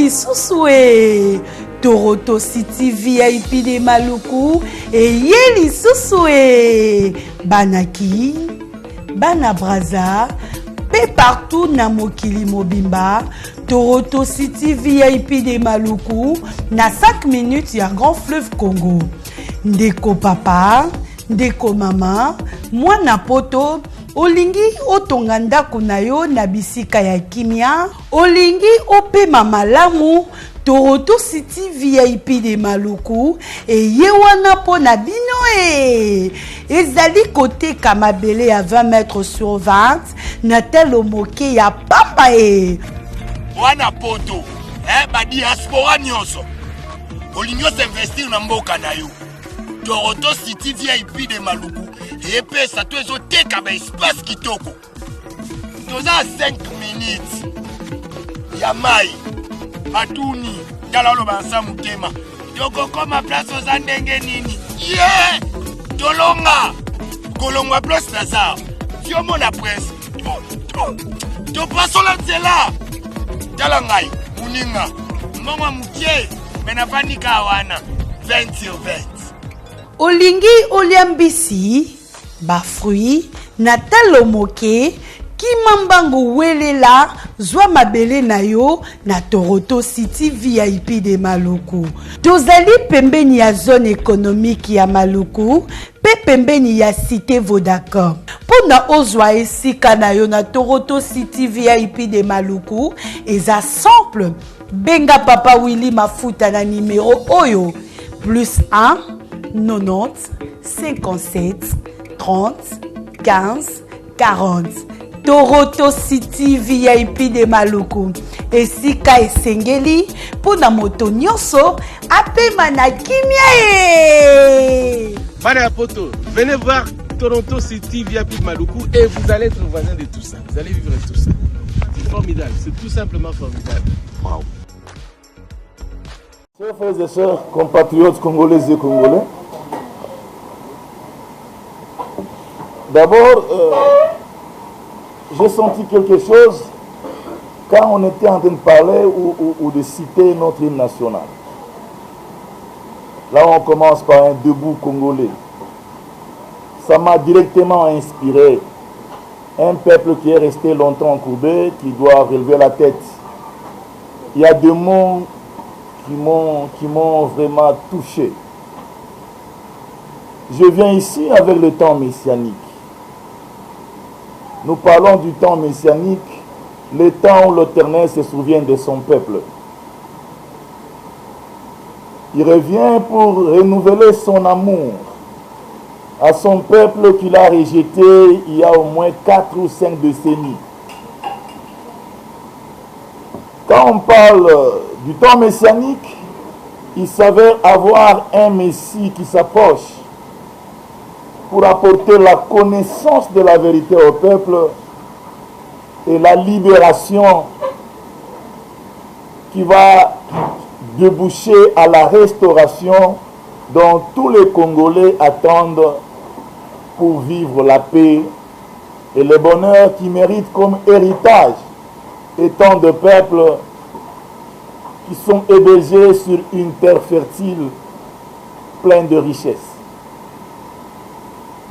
lisusu e Toronto City VIP de Maluku eye lisusu e banaki bana braza pe partout na mokili mobimba Toronto City VIP de Maluku na 5 minutes ya Grand Fleuve Congo. Ndeko papa, ndeko mama, mwana poto, olingi otonga ndako na yo na bisika ya kimia, olingi opema malamu Toronto City VIP de Maluku eye wana po na bino e. Ezali kote kamabele ya 20 mètres sur 20 na telo moke ya papa e. Wana poto, ba diaspora nyonso. Olingi s'investir na mboka na yo. Toronto City VIP de Maluku epesa to ezoteka ba espace kitoko. Toza 5 minutes ya mai matuni talalo bansa mutema toko koma place oza ndenge nini ye tolonga kolongwa place Lazare fiomo na presse to pasola nzela tala ngai muninga mbongo mukie menavanika wana 20 sur 20 olingi oliambisi ba fruit na talo moke kimambango welela zwa mabele na yo na Toronto City VIP de Maluku. Tozali pembeni ya zone économique ya Maluku, pe pembeni ya cité Vodacom. Pona ozwa esika na yo na Toronto City VIP de Maluku, eza simple. Benga papa Willy Mafuta na numéro oyo +1 90 57 30 15 40. Toronto City VIP de Maluku. Esika esengeli pona moto nyonso apema na kimia e. Bana poto, venez voir Toronto City VIP de Maluku et vous allez être voisin de tout ça. Vous allez vivre tout ça. C'est formidable, c'est tout simplement formidable. Wow. Chers frères et sœurs, compatriotes congolaises et congolais, d'abord, j'ai senti quelque chose quand on était en train de parler ou de citer notre hymne national. Là, on commence par un debout congolais. Ça m'a directement inspiré. Un peuple qui est resté longtemps courbé, qui doit relever la tête. Il y a deux mots qui m'ont vraiment touché. Je viens ici avec le temps messianique. Nous parlons du temps messianique, le temps où l'Éternel se souvient de son peuple. Il revient pour renouveler son amour à son peuple qu'il a rejeté il y a au moins 4 ou 5 décennies. Quand on parle du temps messianique, il s'avère avoir un Messie qui s'approche pour apporter la connaissance de la vérité au peuple et la libération qui va déboucher à la restauration dont tous les Congolais attendent pour vivre la paix et le bonheur qui méritent comme héritage étant de peuples qui sont hébergés sur une terre fertile pleine de richesses.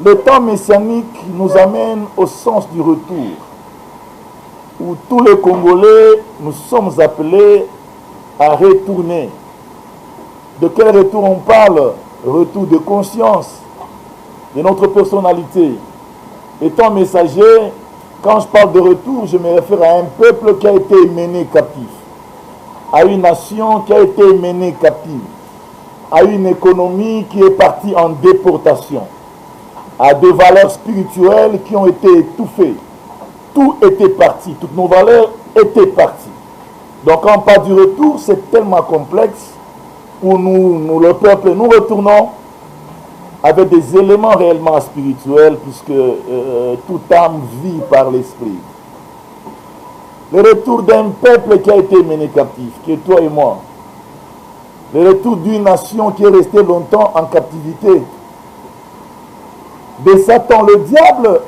Le temps messianique nous amène au sens du retour, où tous les Congolais, nous sommes appelés à retourner. De quel retour on parle? Retour de conscience, de notre personnalité. Étant messager, quand je parle de retour, je me réfère à un peuple qui a été mené captif, à une nation qui a été menée captive, à une économie qui est partie en déportation, à des valeurs spirituelles qui ont été étouffées. Tout était parti, toutes nos valeurs étaient parties. Donc quand on parle du retour, c'est tellement complexe où nous, le peuple, nous retournons avec des éléments réellement spirituels puisque toute âme vit par l'esprit. Le retour d'un peuple qui a été mené captif, qui est toi et moi. Le retour d'une nation qui est restée longtemps en captivité. De Satan, le diable,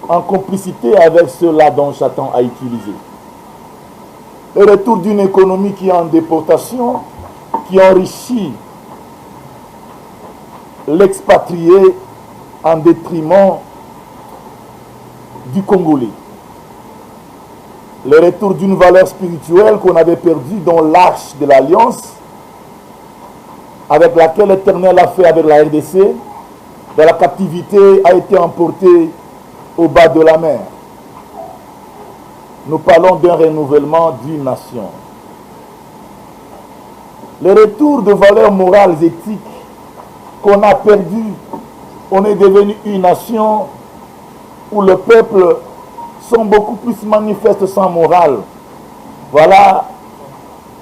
en complicité avec ceux-là dont Satan a utilisé. le retour d'une économie qui est en déportation, qui enrichit l'expatrié en détriment du Congolais. Le retour d'une valeur spirituelle qu'on avait perdue dans l'arche de l'Alliance, avec laquelle l'Éternel a fait avec la RDC, de la captivité a été emportée au bas de la mer. Nous parlons d'un renouvellement d'une nation. Le retour de valeurs morales et éthiques qu'on a perdu, on est devenu une nation où le peuple sont beaucoup plus manifestes sans morale. Voilà,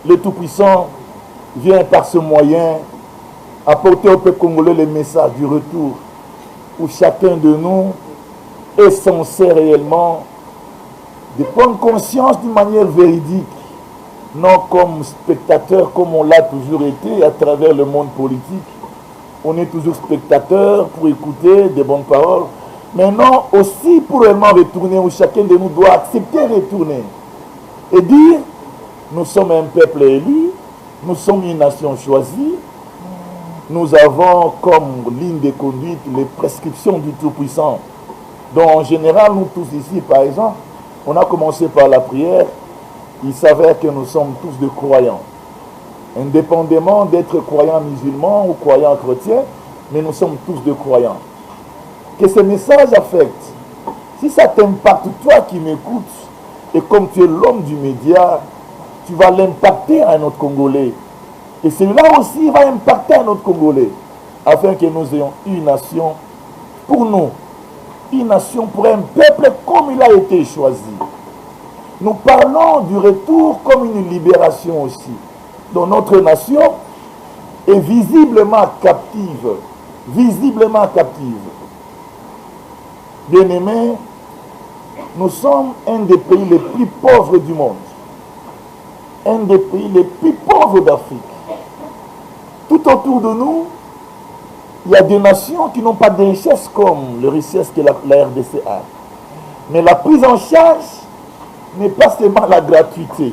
le Tout-Puissant vient par ce moyen apporter au peuple congolais le message du retour, où chacun de nous est censé réellement de prendre conscience d'une manière véridique, non comme spectateur comme on l'a toujours été à travers le monde politique. On est toujours spectateur pour écouter des bonnes paroles, mais non aussi pour réellement retourner, où chacun de nous doit accepter retourner et dire, nous sommes un peuple élu, nous sommes une nation choisie, nous avons comme ligne de conduite les prescriptions du Tout-Puissant, dont en général nous tous ici par exemple, on a commencé par la prière. Il s'avère que nous sommes tous des croyants, indépendamment d'être croyants musulmans ou croyants chrétiens, mais nous sommes tous des croyants. Que ce message affecte. Si ça t'impacte, toi qui m'écoutes, et comme tu es l'homme du média, tu vas l'impacter à un autre Congolais. Et celui-là aussi va impacter un autre Congolais, afin que nous ayons une nation pour nous, une nation pour un peuple comme il a été choisi. Nous parlons du retour comme une libération aussi. Donc notre nation est visiblement captive. Visiblement captive. Bien-aimés, nous sommes un des pays les plus pauvres du monde. Un des pays les plus pauvres d'Afrique. Tout autour de nous, il y a des nations qui n'ont pas de richesse comme les richesses que la RDC a. Mais la prise en charge n'est pas seulement la gratuité.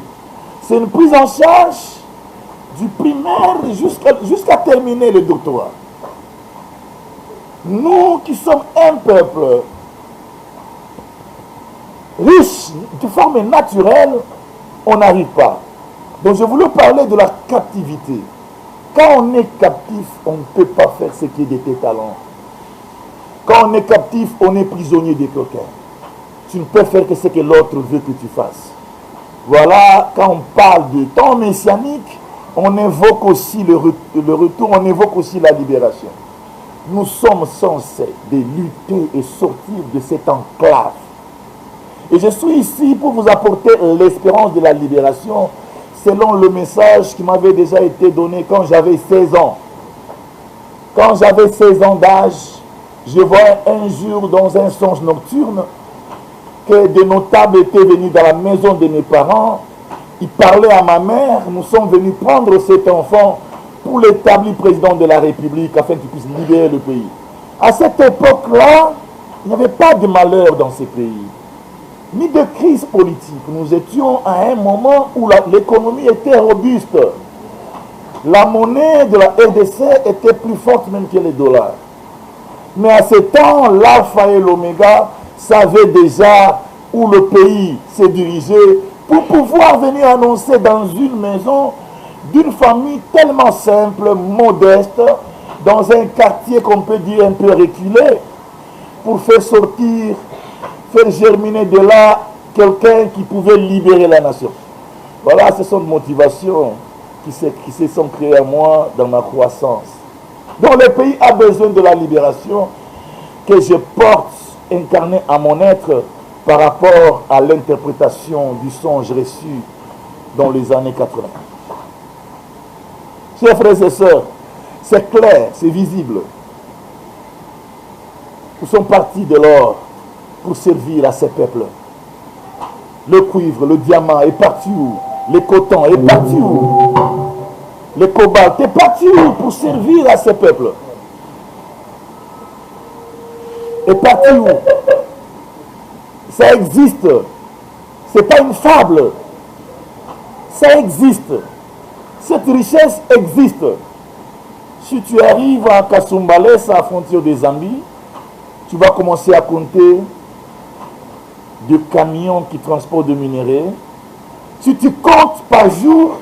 C'est une prise en charge du primaire jusqu'à terminer le doctorat. Nous qui sommes un peuple riche de forme naturelle, on n'arrive pas. Donc je voulais parler de la captivité. Quand on est captif, on ne peut pas faire ce qui est de tes talents. Quand on est captif, on est prisonnier de quelqu'un. Tu ne peux faire que ce que l'autre veut que tu fasses. Voilà, quand on parle de temps messianique, on évoque aussi le retour, on évoque aussi la libération. Nous sommes censés de lutter et sortir de cette enclave. Et je suis ici pour vous apporter l'espérance de la libération selon le message qui m'avait déjà été donné quand j'avais 16 ans. Quand j'avais 16 ans d'âge, je vois un jour dans un songe nocturne que des notables étaient venus dans la maison de mes parents. Ils parlaient à ma mère. Nous sommes venus prendre cet enfant pour l'établir président de la République afin qu'il puisse libérer le pays. À cette époque-là, il n'y avait pas de malheur dans ces pays, ni de crise politique. Nous étions à un moment où l'économie était robuste. La monnaie de la RDC était plus forte même que les dollars. Mais à ce temps, l'alpha et l'oméga savaient déjà où le pays s'est dirigé pour pouvoir venir annoncer dans une maison d'une famille tellement simple, modeste, dans un quartier qu'on peut dire un peu reculé, pour faire sortir, faire germiner de là quelqu'un qui pouvait libérer la nation. Voilà, ce sont des motivations qui se sont créées à moi dans ma croissance. Donc le pays a besoin de la libération que je porte incarnée à mon être par rapport à l'interprétation du songe reçu dans les années 80. Chers frères et sœurs, c'est clair, c'est visible. Nous sommes partis de l'or pour servir à ces peuples. Le cuivre, le diamant est parti où? Le coton est parti où? Le cobalt est parti où pour servir à ces peuples? Est parti où? Ça existe. Ce n'est pas une fable. Ça existe. Cette richesse existe. Si tu arrives à Kasumbalès, à la frontière de Zambie, tu vas commencer à compter de camions qui transportent des minéraux. Si tu comptes par jour,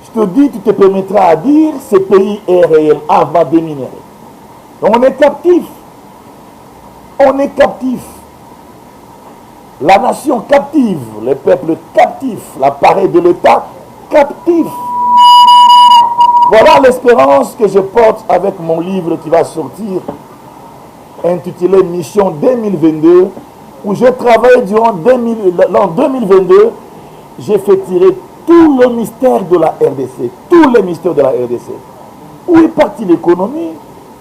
je te dis, tu te permettras à dire, ce pays est réel avant des minéraux. Donc on est captif. On est captif. La nation captive, le peuple captif, l'appareil de l'État captif. Voilà l'espérance que je porte avec mon livre qui va sortir, intitulé Mission 2022, où je travaille durant l'an 2022. J'ai fait tirer tout le mystère de la RDC, tous les mystères de la RDC. Où est partie l'économie?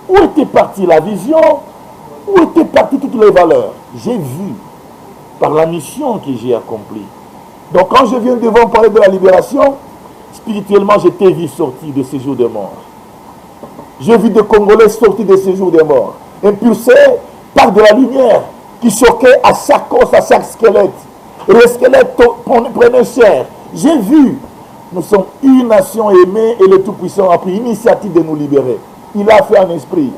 Où était partie la vision? Où étaient parties toutes les valeurs? J'ai vu par la mission que j'ai accomplie. Donc quand je viens devant parler de la libération, spirituellement, j'étais vu sorti de ces jours de mort. J'ai vu des Congolais sortis de ces jours de mort, impulsés par de la lumière qui choquait à chaque os, à chaque squelette. Et le squelette prenait chair. J'ai vu. Nous sommes une nation aimée et le Tout-Puissant a pris l'initiative de nous libérer. Il a fait un esprit.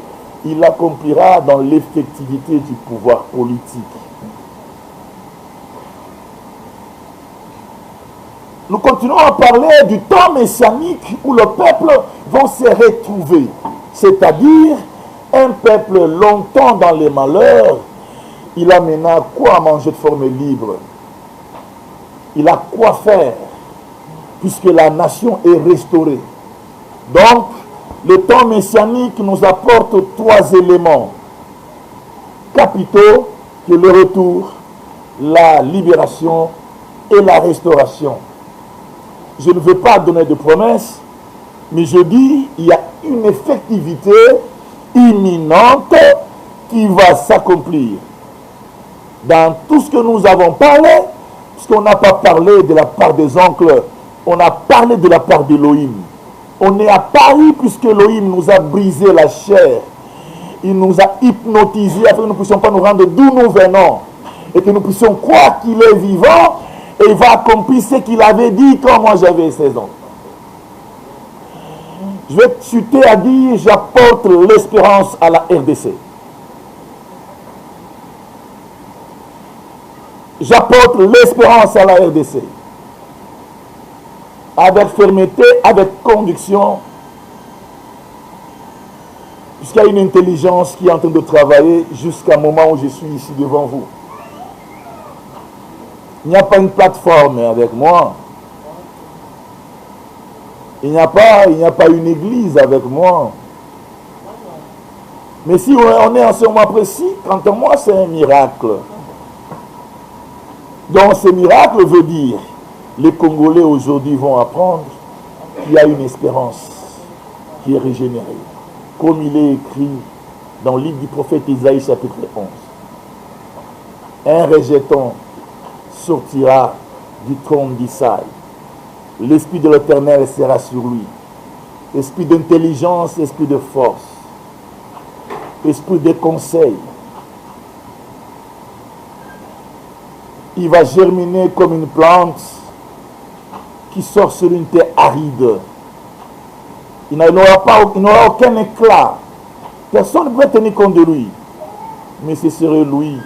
Il l'accomplira dans l'effectivité du pouvoir politique. Nous continuons à parler du temps messianique où le peuple va se retrouver. C'est-à-dire un peuple longtemps dans les malheurs. Il a maintenant quoi à manger de forme libre? Il a quoi faire puisque la nation est restaurée. Donc, le temps messianique nous apporte 3 éléments capitaux que le retour, la libération et la restauration. Je ne veux pas donner de promesses, mais je dis il y a une effectivité imminente qui va s'accomplir. Dans tout ce que nous avons parlé, puisqu'on n'a pas parlé de la part des oncles, on a parlé de la part d'Élohim. On est à Paris puisque Elohim nous a brisé la chair. Il nous a hypnotisés afin que nous ne puissions pas nous rendre d'où nous venons. Et que nous puissions croire qu'il est vivant et il va accomplir ce qu'il avait dit quand moi j'avais 16 ans. Je vais chuter à dire, j'apporte l'espérance à la RDC. J'apporte l'espérance à la RDC. Avec fermeté, avec conviction, puisqu'il y a une intelligence qui est en train de travailler jusqu'à moment où je suis ici devant vous. Il n'y a pas une plateforme avec moi. Il n'y a pas une église avec moi. Mais si on est en ce moment précis, quant à moi, c'est un miracle. Donc ce miracle veut dire les Congolais aujourd'hui vont apprendre qu'il y a une espérance qui est régénérée. Comme il est écrit dans le livre du prophète Isaïe chapitre 11. Un rejeton sortira du trône d'Isaïe. L'esprit de l'Éternel sera sur lui. Esprit d'intelligence, esprit de force, esprit de conseil. Il va germiner comme une plante qui sort sur une terre aride. Il n'aura aucun éclat. Personne ne peut tenir compte de lui. Mais ce serait lui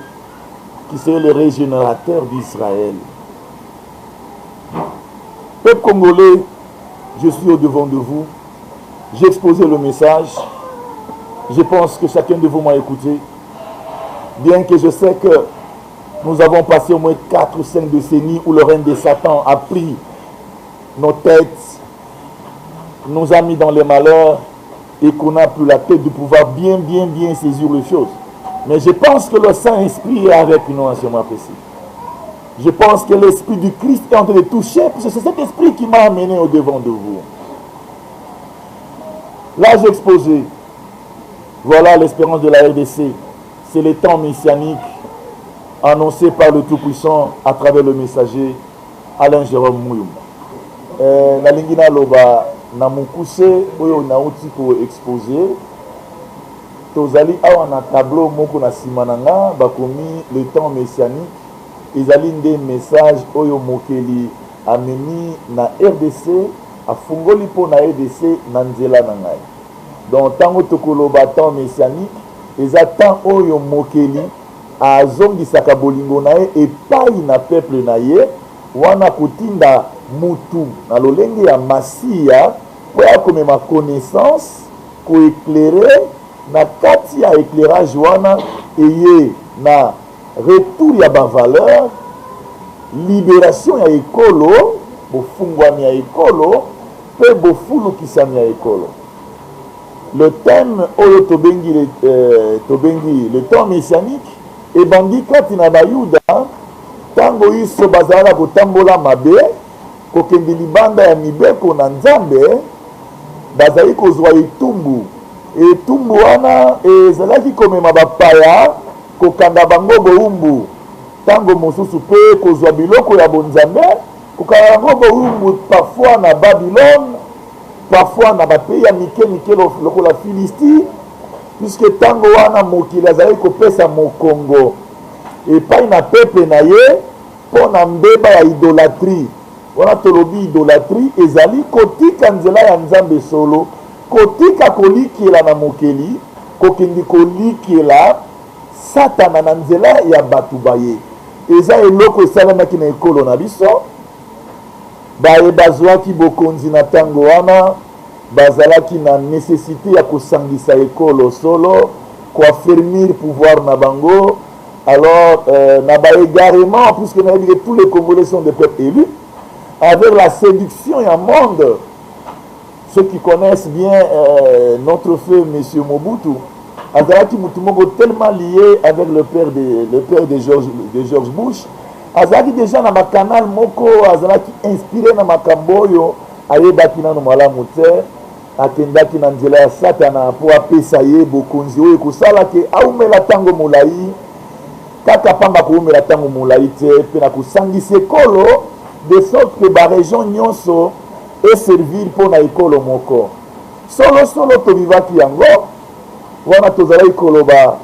qui serait le régénérateur d'Israël. Peuple congolais, je suis au-devant de vous. J'ai exposé le message. Je pense que chacun de vous m'a écouté. Bien que je sais que nous avons passé au moins 4 ou 5 décennies où le règne de Satan a pris nos têtes, nous a mis dans les malheurs et qu'on n'a plus la tête de pouvoir bien saisir les choses. Mais je pense que le Saint-Esprit est avec nous en ce moment précis. Je pense que l'Esprit du Christ est en train de toucher, parce que c'est cet Esprit qui m'a amené au-devant de vous. Là, j'ai exposé. Voilà l'espérance de la RDC. C'est le temps messianique annoncé par le Tout-Puissant à travers le messager Alain Jérôme Mouyumba. Nalingi naloba na mukuse oyo nauti ko exposer tozali awa na tableau moko na simananga bakomi le temps messianique ezali nde message oyo mokeli amemi na RDC afungoli po na RDC na nzela na ngai. Donc tango tokoloba temps messianique eza temps oyo mokeli azongisaka bolingo na ye epai na peuple na ye wana kotinda mutu na lolenge ya masiya po ya komema connaissance koéclaire na kati ya éclairage wana eye na retour ya bavaleur, libération ya ekolo, bofungwami ya ekolo pe bofulukisami ya ekolo. Le thème oyo tobengi le temps messianique ebandi kati na bayuda tango iso bazalaka kotambola mabe kokende libanda ya mibeko na nzambe bazali kozwa etumbu wana ezalaki komema bapaya kokanda bango boumbu tango mosusu pe kozwa biloko ya bonzambe kokanda bango boumbu parfois na Babylone, parfois na bapeyi ya mike lokola Philistie, puisque tango wana mokili azali kopesa mokongo epai na pepe na ye mpo na mbeba ya idolatrie. Wana tolobi idolatrie ezali kotika nzela ya nzambe solo, kotika kolikela na mokeli, kokende kolikela satana na nzela ya batu baye. Eza eloko esalemaki na ekolo na biso. Baye bazwaki bokonzi na tango wana bazalaki na nécessité ya kosangisa ekolo solo, koaffermir pouvoir na bango. Alors, na ba égarement, puisque tous les Congolais sont des peuples élus, avec la séduction et un monde, ceux qui connaissent bien notre feu, M. Mobutu, Azalaki Mutumongo tellement lié avec le père de George Bush, Azalaki déjà dans ma canal Moko, Azalaki inspiré dans ma Kamboyo, Ayebaki na no malamu te, akendaki na nzela ya satana po apesa ye bokonzi oyo kosala ke aumela tango molai kaka pamba koumela tango molai te pe na kosangisa ekolo de sorte que baregion nyonso eservir mpo na ekolo moko solo tobivaki yango wana tozalaki koloba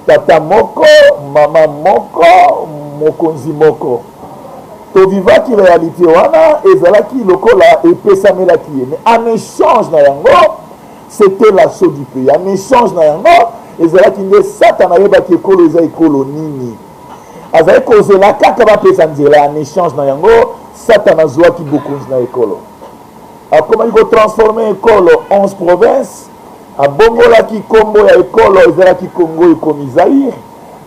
tata moko mama moko mokonzi moko tobivaki réalité wana ezalaki lokola epesamelaki ye mais en échange na yango c'était l'assaut du pays. En échange na yango ezalaki nde satana yebaki ekolo eza ekolo nini azali kozela kaka bapesa nzela en échange na yango satana azwaki bokonzi na ekolo akomaki kotransforme ekolo 11 provinces abongolaki kombo ya ekolo ezalaki Congo ekomi Zaïre.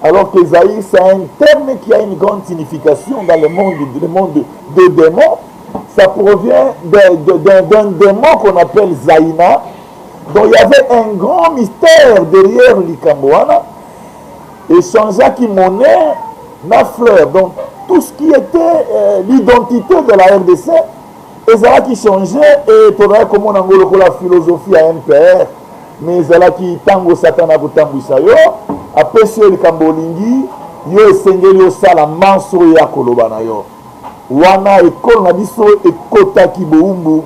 Alors que Zaïre, c'est un terme qui a une grande signification dans le monde des démons. Ça provient d'un démon qu'on appelle Zaïna. Donc il y avait un grand mystère derrière l'Ikambouana. Et changeaki monnaie, ma fleur. Donc tout ce qui était l'identité de la RDC, et qui changeait. Et tu aurais comme on a la philosophie à MPR. Mais qui tango satana kutambu sayo. Apesi yo likambo olingi yo esengeli osala manso ya koloba na yo wana ekolo na biso ekotaki boumbu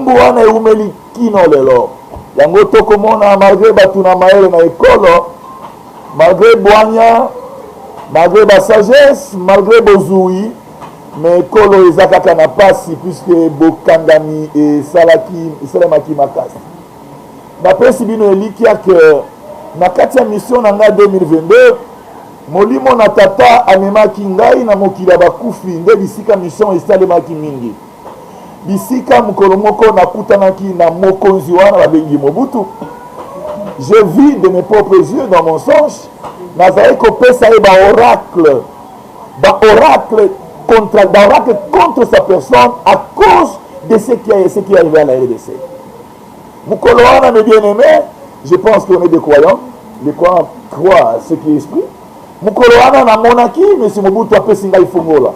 wana eumeli kino lelo yango tokomona malgré batu na mayele na ekolo malgré bwanya malgré basagesse malgré bozui mais ekolo eza kaka na pasi puisque bokangami esalemaki makasi napesi bino elikia ke na kati ya mission na nga 2022 molimo na tata amemaki ngai na mokili ya bakufi nde bisika mission esalemaki mingi bisika mokolo moko nakutanaki na mokonzi wana babengi Mobutu. Je vis de mes propres yeux dans mon songe nazali kopesa ye baoracle contre sa personne à cause de ce qui est arrivé à la RDC. Mokolo wana mes bien-aimés, je pense qu'on est des croyants. Les croyants croient ce qui est esprit. Mokolo wana na monaki, M. Mobutu apesi ngai fongola.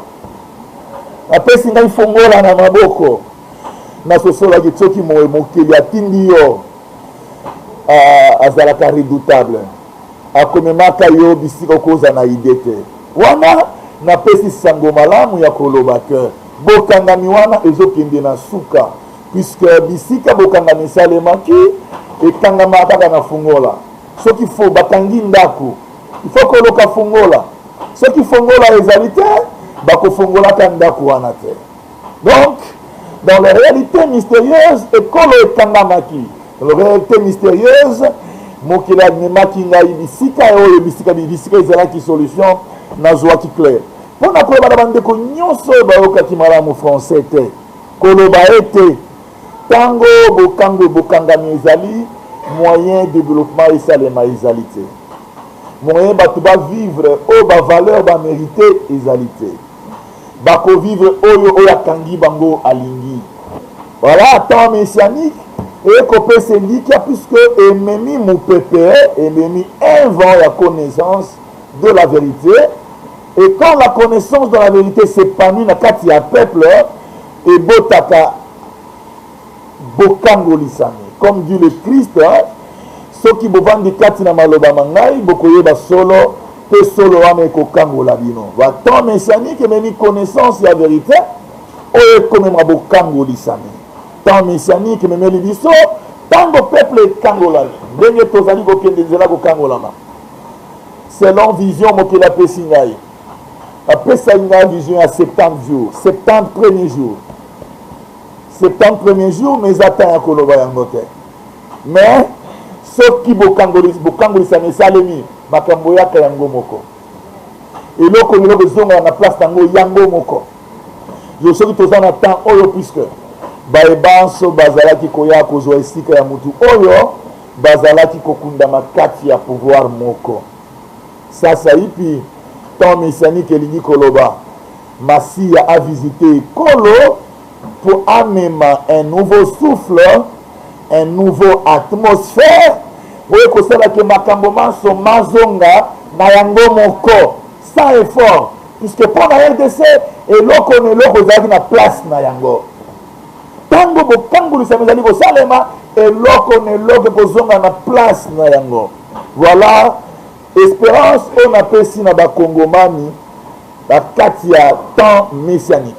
Apesi ngai fongola na maboko. Na sosola ki tsoki mokeli atindi yo. Azalaka redoutable. Akomemaka yo bisika koza na idete. Wana na pesi sango malamu ya koloba ke bokangami wana ezokende na suka. Puisque bisika bokangami salemaki ekangama kaka na fungola soki fo bakangi ndako ifo koloka fungola soki fungola ezali te bakofungola ka ndako wana te Donc, dans la réalité mystérieuse, ekolo ekangamaki. Dans la réalité mystérieuse, mokila memaki ngai bisika oyo bisika ezalaki solution nazwaki clair. Mpona koyeba na bandeko nyonso oyo bayokaki malamu français te koloba ete ntango bokangami ezali moyen développement esalema ezali te, moyen bato bavivre oyo bavaleur bamérite ezali te, bakovivre oyo akangi bango alingi. Voilà, temps messianique ekopesa likia puisque ememi mopepe ememi un vent ya connaissance de la vérité. Et quand la connaissance de la vérité s'épanouit na kati ya peuple et botaka bokangolisami comme dit le Christ, soki bovandi kati na maloba mangai bokoyeba solo te solo wana ekokangola bino. Va temps messianique ememi connaissance ya vérité oyo ekomema bokangolisami. Temps messianique ememeli biso tango peuple ekangolami ndenge tozali kokende nzela kokangolama selon vision mokili apesi ngai. Apesa ngai vision à 70 jours, 70 premiers jours. 70 premiers jours, mais attends à koloba yango te. Mais soki bokangolisa mesalemi makambo yaka yango moko. Eloko zonga na place tango yango moko. Yo soki toza na temps oyo puisque baebanso bazalaki koya kozwa esika ya mutu oyo bazalaki kokunda makati ya pouvoir moko. Sasa ipi temps messianique elingi koloba Masia a visité Kolo pour amener un nouveau souffle, un nouveau atmosphère. Vous voyez que c'est là que makambo manso mazonga na yango moko sans effort, puisque pour la RDC eloko ne loko zaki na place na yango. Tango bokango lisamezali ko salema eloko ne loko kozonga na place na yango. Voilà espérance on appelle si na ba Congomani ba kati ya temps messianique.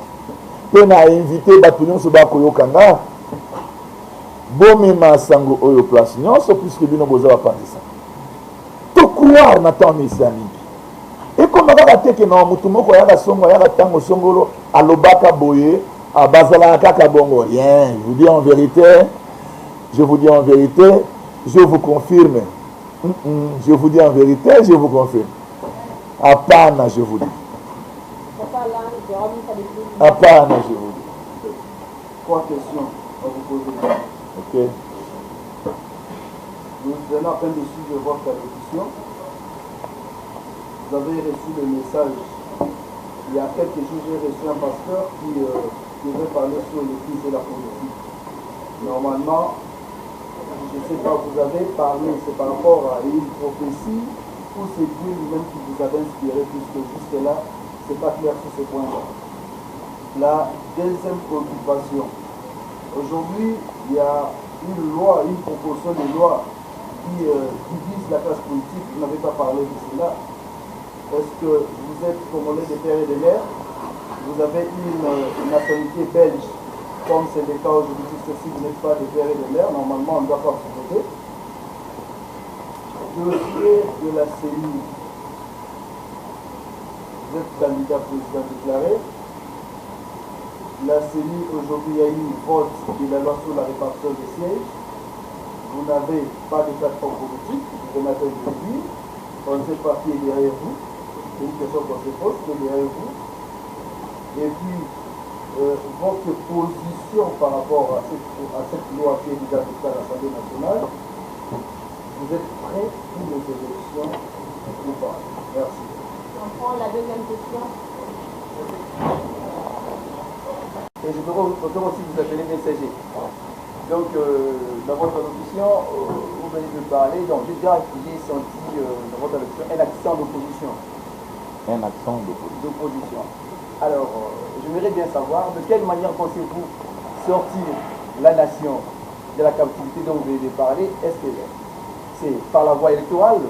On a invité bato nyonso bakoyokanga bomema sango oyo place nyonso puisque bino boza bapandisa to croire na temps messianique. Et comme kaka teke na mutu moko yaka songo yaka tango songolo alobaka boye abazala kaka bongo rien. Je vous dis en vérité, je vous confirme. Je vous dis en vérité, je vous confirme. Apana, je vous dis. Apana, je vous dis. 3 questions à vous poser. Ok. Nous venons à peine de suivre votre allocution. Vous avez reçu le message. Il y a quelques jours, j'ai reçu un pasteur qui devait parler sur l'église et la politique. Normalement, je ne sais pas, vous avez parlé, c'est par rapport à une prophétie ou c'est Dieu lui-même qui vous avait inspiré, puisque jusque-là, ce n'est pas clair sur ce point-là. La deuxième préoccupation. Aujourd'hui, il y a une loi, une proposition de loi qui divise la classe politique. Vous n'avez pas parlé de cela. Est-ce que vous êtes congolais de père et de mère? Vous avez une nationalité belge, comme c'est le cas aujourd'hui, puisque si vous n'êtes pas de père et de mère, normalement on ne doit pas vous voter. Dossier de la CENI. Vous êtes candidat président déclaré. La CENI, aujourd'hui, il y a eu une vote de la loi sur la répartition des sièges. Vous n'avez pas de plateforme politique, vous venez à le dire. On ne sait pas qui est derrière vous. C'est une question qu'on se pose, qui est derrière vous. Et puis, votre position par rapport à cette loi qui est déjà adoptée à l'Assemblée nationale, vous êtes prêt pour les élections ou pas? Merci. On prend la deuxième question. Et je voudrais aussi vous appeler messager. Donc, dans votre allocution, vous venez de parler, donc j'ai senti dans votre allocution un accent d'opposition. Un accent d'opposition. Alors, j'aimerais bien savoir de quelle manière pensez-vous sortir la nation de la captivité dont vous venez de parler? Est-ce que c'est par la voie électorale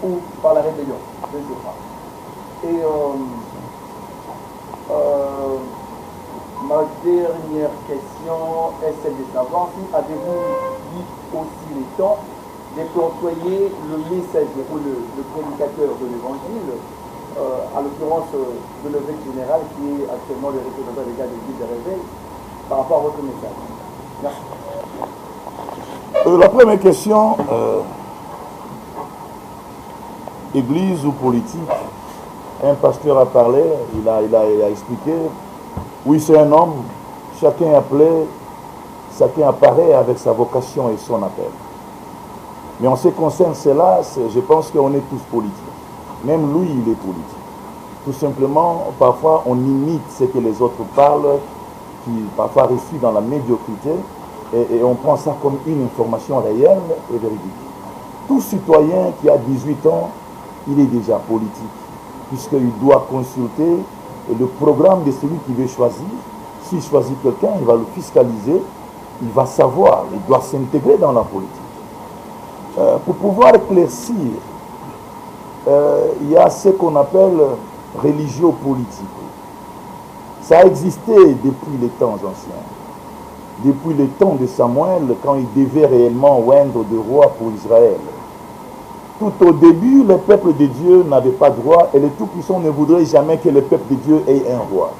ou par la rébellion? Je ne sais pas. Et ma dernière question est celle de savoir si avez-vous dit aussi le temps de employer le messager ou le prédicateur de l'évangile à l'occurrence de l'évêque général qui est actuellement le représentant des gars de l'Église de Réveil, par rapport à votre message. Merci. La première question, église ou politique, un pasteur a parlé, il a expliqué, oui c'est un homme, chacun appelé, chacun apparaît avec sa vocation et son appel. Mais en ce qui concerne cela, je pense qu'on est tous politiques. Même lui, il est politique. Tout simplement, parfois, on imite ce que les autres parlent, qui parfois reçu dans la médiocrité, et on prend ça comme une information réelle et véridique. Tout citoyen qui a 18 ans, il est déjà politique, puisqu'il doit consulter le programme de celui qui veut choisir. S'il choisit quelqu'un, il va le fiscaliser, il va savoir, il doit s'intégrer dans la politique. Pour pouvoir éclaircir, il y a ce qu'on appelle religieux-politique. Ça a existé depuis les temps anciens. Depuis le temps de Samuel, quand il devait réellement oindre de roi pour Israël. Tout au début, le peuple de Dieu n'avait pas de roi et le Tout-Puissant ne voudrait jamais que le peuple de Dieu ait un roi.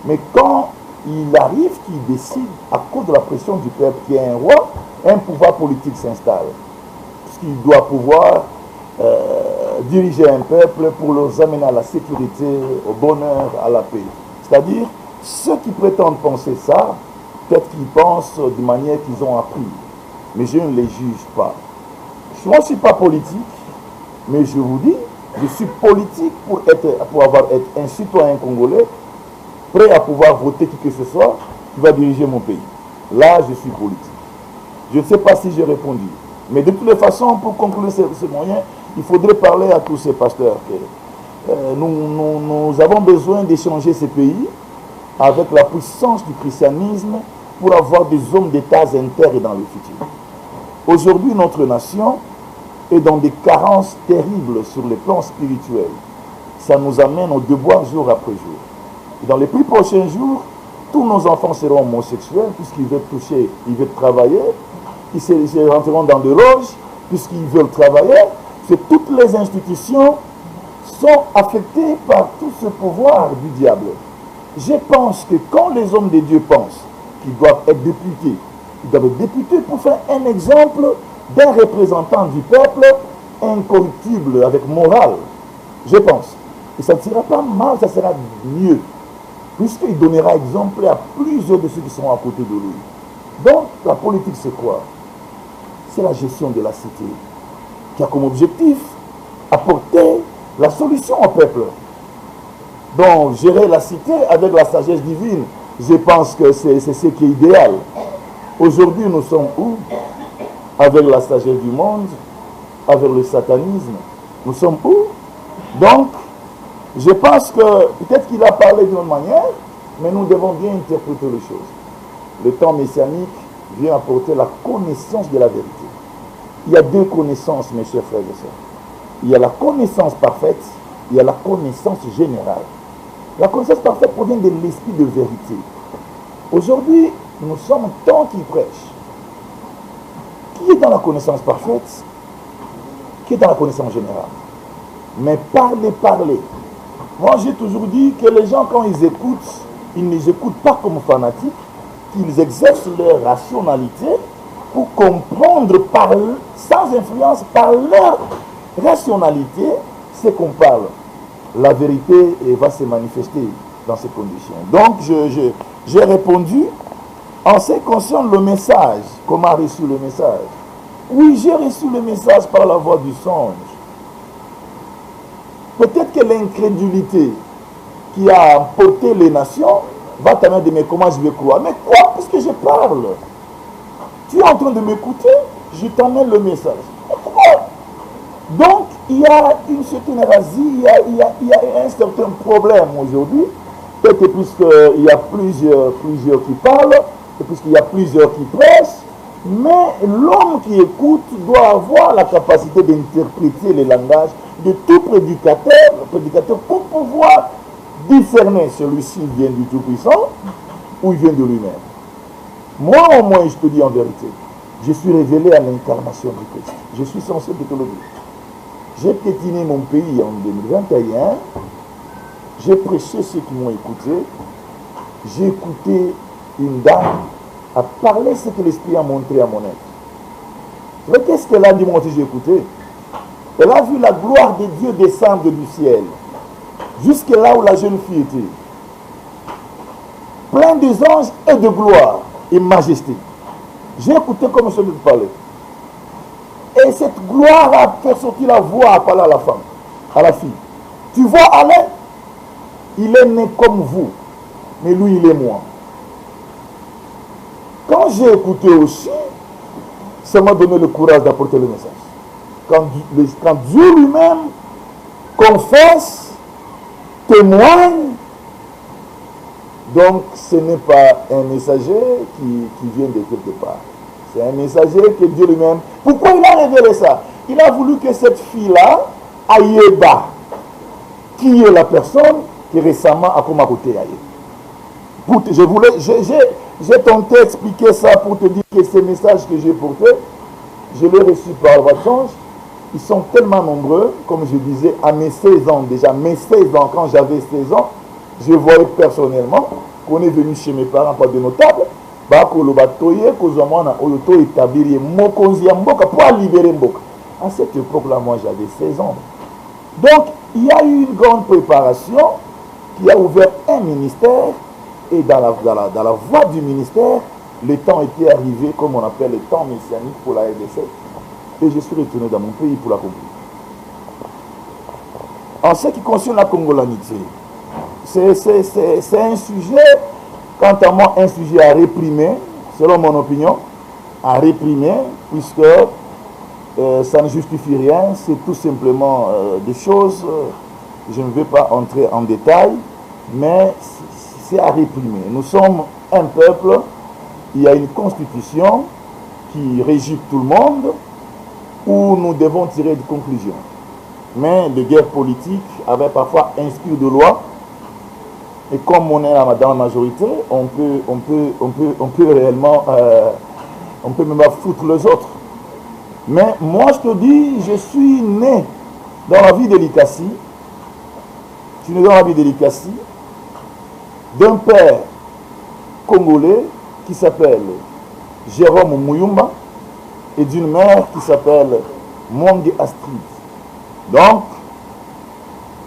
Mais quand il arrive qu'il décide, à cause de la pression du peuple, qu'il y ait un roi, un pouvoir politique s'installe. Puisqu'il doit pouvoir diriger un peuple pour les amener à la sécurité, au bonheur, à la paix. C'est-à-dire, ceux qui prétendent penser ça, peut-être qu'ils pensent de manière qu'ils ont appris. Mais je ne les juge pas. Moi, je ne suis pas politique, mais je vous dis, je suis politique pour être un citoyen congolais, prêt à pouvoir voter qui que ce soit, qui va diriger mon pays. Là, je suis politique. Je ne sais pas si j'ai répondu. Mais de toutes les façons, pour conclure ce moyen, il faudrait parler à tous ces pasteurs que nous avons besoin d'échanger ces pays avec la puissance du christianisme pour avoir des hommes d'État intègres dans le futur. Aujourd'hui, notre nation est dans des carences terribles sur le plan spirituel. Ça nous amène au devoir jour après jour. Et dans les plus prochains jours, tous nos enfants seront homosexuels puisqu'ils veulent toucher, ils veulent travailler. Ils rentreront dans des loges puisqu'ils veulent travailler. Toutes les institutions sont affectées par tout ce pouvoir du diable. Je pense que quand les hommes de Dieu pensent qu'ils doivent être députés, ils doivent être députés pour faire un exemple d'un représentant du peuple incorruptible, avec morale. Je pense. Et ça ne sera pas mal, ça sera mieux. Puisqu'il donnera exemple à plusieurs de ceux qui sont à côté de lui. Donc, la politique, c'est quoi? C'est la gestion de la cité, qui a comme objectif apporter la solution au peuple. Donc, gérer la cité avec la sagesse divine, je pense que c'est ce qui est idéal. Aujourd'hui, nous sommes où? Avec la sagesse du monde, avec le satanisme. Nous sommes où? Donc, je pense que peut-être qu'il a parlé d'une manière, mais nous devons bien interpréter les choses. Le temps messianique vient apporter la connaissance de la vérité. Il y a deux connaissances, mes chers frères et sœurs. Il y a la connaissance parfaite, il y a la connaissance générale. La connaissance parfaite provient de l'esprit de vérité. Aujourd'hui, nous sommes tant qui prêchent. Qui est dans la connaissance parfaite? Qui est dans la connaissance générale? Mais parler. Moi, j'ai toujours dit que les gens, quand ils écoutent, ils ne les écoutent pas comme fanatiques, qu'ils exercent leur rationalité pour comprendre sans influence par leur rationalité ce qu'on parle. La vérité va se manifester dans ces conditions. Donc, j'ai répondu en ce qui concerne le message. Comment a reçu le message? Oui, j'ai reçu le message par la voix du songe. Peut-être que l'incrédulité qui a emporté les nations va t'amener de dire, mais comment je vais croire? Mais quoi? Puisque je parle. Tu es en train de m'écouter, je t'amène le message. Pourquoi? Donc, il y a une certaine hérésie, il y a un certain problème aujourd'hui. Peut-être puisqu'il y a plusieurs qui parlent, et puisqu'il y a plusieurs qui prêchent, mais l'homme qui écoute doit avoir la capacité d'interpréter le langage de tout prédicateur pour pouvoir discerner celui-ci vient du Tout-Puissant ou il vient de lui-même. Moi, au moins, je te dis en vérité, je suis révélé à l'incarnation du Christ. Je suis censé te le dire. J'ai piétiné mon pays en 2021. J'ai prêché ceux qui m'ont écouté. J'ai écouté une dame à parler ce que l'Esprit a montré à mon être. Mais qu'est-ce qu'elle a dit, moi aussi j'ai écouté? Elle a vu la gloire de Dieu descendre du ciel, jusque là où la jeune fille était. Plein des anges et de gloire et majesté. J'ai écouté comme je lui parlais. Et cette gloire a fait sortir la voix à parler à la femme, à la fille. Tu vois Alain, il est né comme vous, mais lui il est moi. Quand j'ai écouté aussi, ça m'a donné le courage d'apporter le message. Quand Dieu lui-même confesse, témoigne, donc ce n'est pas un messager qui vient de quelque part. C'est un messager que Dieu lui-même... Pourquoi il a révélé ça? Il a voulu que cette fille-là aille bas. Qui est la personne qui récemment a comme à côté aille. J'ai tenté d'expliquer ça pour te dire que ces messages que j'ai portés, je les ai reçus par votre ange. Ils sont tellement nombreux, comme je disais, à mes 16 ans déjà. Mes 16 ans, quand j'avais 16 ans, je voyais personnellement qu'on est venu chez mes parents, pas de notables, pour libérer Mboka. À cette époque-là, moi j'avais 16 ans. Donc, il y a eu une grande préparation qui a ouvert un ministère, et dans la voie du ministère, le temps était arrivé, comme on appelle le temps messianique pour la RDC, et je suis retourné dans mon pays pour l'accomplir. En ce qui concerne la congolanité, c'est un sujet, quant à moi, un sujet à réprimer, selon mon opinion, à réprimer, puisque ça ne justifie rien, c'est tout simplement des choses, je ne vais pas entrer en détail, mais c'est à réprimer. Nous sommes un peuple, il y a une constitution qui régit tout le monde, où nous devons tirer des conclusions. Mais les guerres politiques avaient parfois inspiré de lois, et comme on est dans la majorité, on peut réellement, on peut même foutre les autres. Mais moi je te dis, je suis né dans la ville de Likasi, je suis né dans la ville de Likasi, d'un père congolais qui s'appelle Jérôme Mouyumba et d'une mère qui s'appelle Monge Astrid. Donc,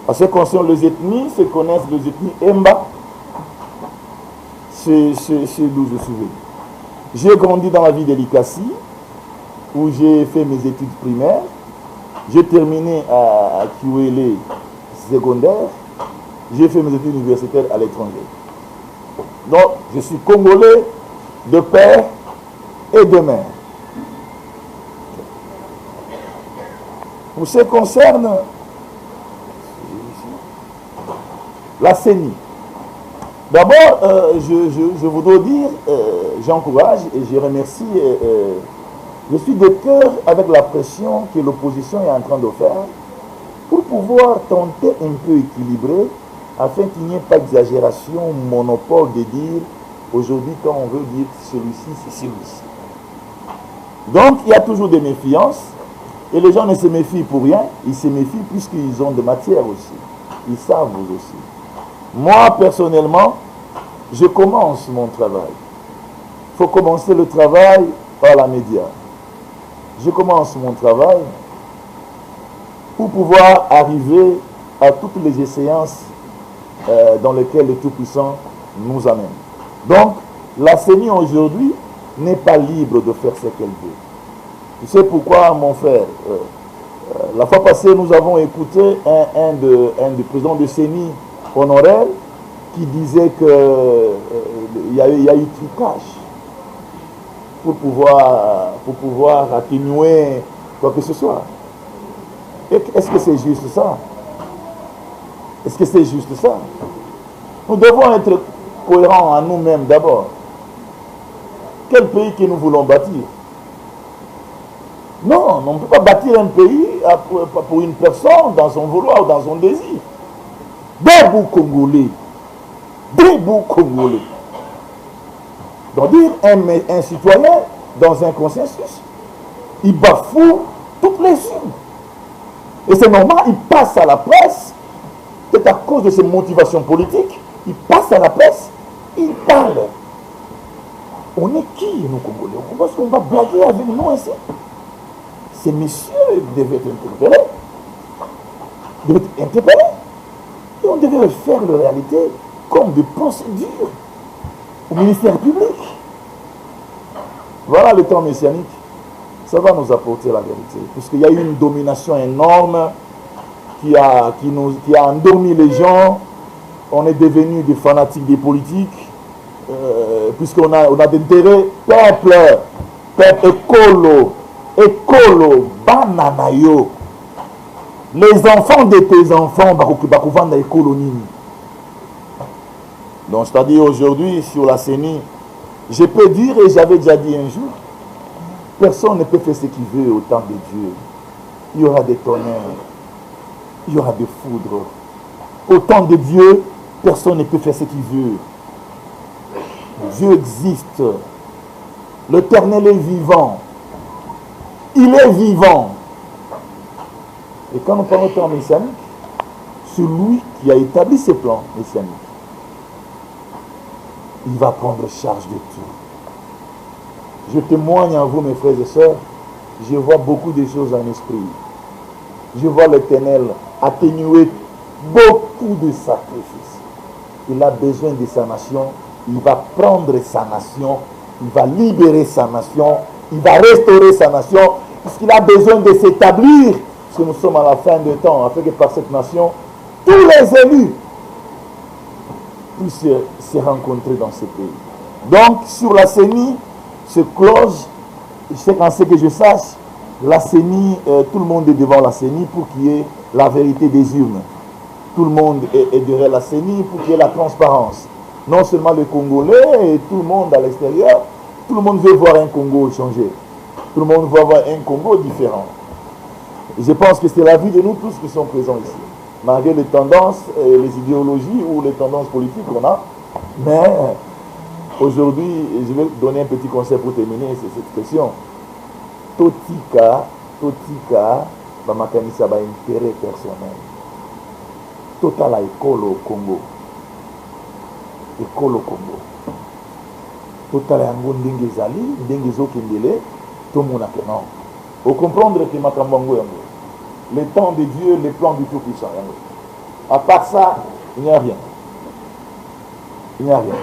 à ce qui concerne les ethnies, se connaissent les ethnies Emba, c'est d'où je suis venu. J'ai grandi dans la ville de Likasi, où j'ai fait mes études primaires. J'ai terminé à Kiwele secondaire. J'ai fait mes études universitaires à l'étranger. Donc, je suis congolais de père et de mère. Pour ce qui concerne la CENI, d'abord, je voudrais dire, j'encourage et je remercie, je suis de cœur avec la pression que l'opposition est en train de faire pour pouvoir tenter un peu équilibrer afin qu'il n'y ait pas d'exagération, monopole de dire aujourd'hui quand on veut dire celui-ci, c'est celui-ci. Donc il y a toujours des méfiances et les gens ne se méfient pour rien, ils se méfient puisqu'ils ont de matière aussi. Ils savent aussi. Moi personnellement, je commence mon travail. Il faut commencer le travail par la média. Je commence mon travail pour pouvoir arriver à toutes les échéances dans lesquelles le Tout-Puissant nous amène. Donc, la CENI aujourd'hui n'est pas libre de faire ce qu'elle veut. Tu sais pourquoi, mon frère? La fois passée, nous avons écouté un des présidents de CENI honoraire qui disait qu'il y a eu trucage pour pouvoir atténuer quoi que ce soit. Est-ce que c'est juste ça? Est-ce que c'est juste ça? Nous devons être cohérents à nous-mêmes d'abord. Quel pays que nous voulons bâtir? Non, on ne peut pas bâtir un pays pour une personne dans son vouloir ou dans son désir. Debout Congolais. Debout Congolais. Donc dire un citoyen dans un consensus, il bafoue toutes les signes. Et c'est normal, il passe à la presse, peut-être à cause de ses motivations politiques, il passe à la presse, il parle. On est qui, nous, Congolais? On pense qu'on va blaguer avec nous ainsi. Ces messieurs devaient être interpellés. Et on devait faire la réalité comme des procédures au ministère public. Voilà le temps messianique. Ça va nous apporter la vérité. Puisqu'il y a eu une domination énorme qui a endormi les gens. On est devenus des fanatiques des politiques. Puisqu'on a d'intérêt peuple écolo, bananayo. Les enfants de tes enfants, bakuvanda écolo nini. Donc, c'est-à-dire aujourd'hui, sur la CENI, je peux dire, et j'avais déjà dit un jour, personne ne peut faire ce qu'il veut au temps de Dieu. Il y aura des tonnerres, il y aura des foudres. Au temps de Dieu, personne ne peut faire ce qu'il veut. Dieu existe. L'Éternel est vivant. Il est vivant. Et quand nous parlons de temps messianique, celui qui a établi ces plans messianiques, il va prendre charge de tout. Je témoigne à vous, mes frères et sœurs, je vois beaucoup de choses en esprit. Je vois l'Éternel atténuer beaucoup de sacrifices. Il a besoin de sa nation. Il va prendre sa nation. Il va libérer sa nation. Il va restaurer sa nation. Puisqu'il a besoin de s'établir. Parce que nous sommes à la fin du temps. Afin que par cette nation, tous les élus puissent se rencontrer dans ce pays. Donc, sur la CENI, ce clause, c'est qu'en ce que je sache, la CENI, tout le monde est devant la CENI pour qu'il y ait la vérité des urnes. Tout le monde est derrière la CENI pour qu'il y ait la transparence. Non seulement les Congolais et tout le monde à l'extérieur, tout le monde veut voir un Congo changé. Tout le monde veut voir un Congo différent. Et je pense que c'est la vie de nous tous qui sont présents ici. Malgré les tendances, les idéologies ou les tendances politiques qu'on a. Mais aujourd'hui, je vais donner un petit conseil pour terminer cette expression. Totika, bamakanisa ba intérêt personnel. Total à école Congo. École Congo. Total à yango ndenge zali, ndenge zokendele, tout le monde a non. Faut comprendre que makambango yango. Le temps de Dieu, les plans du Tout-Puissant yango. À part ça, il n'y a rien. Il n'y a rien.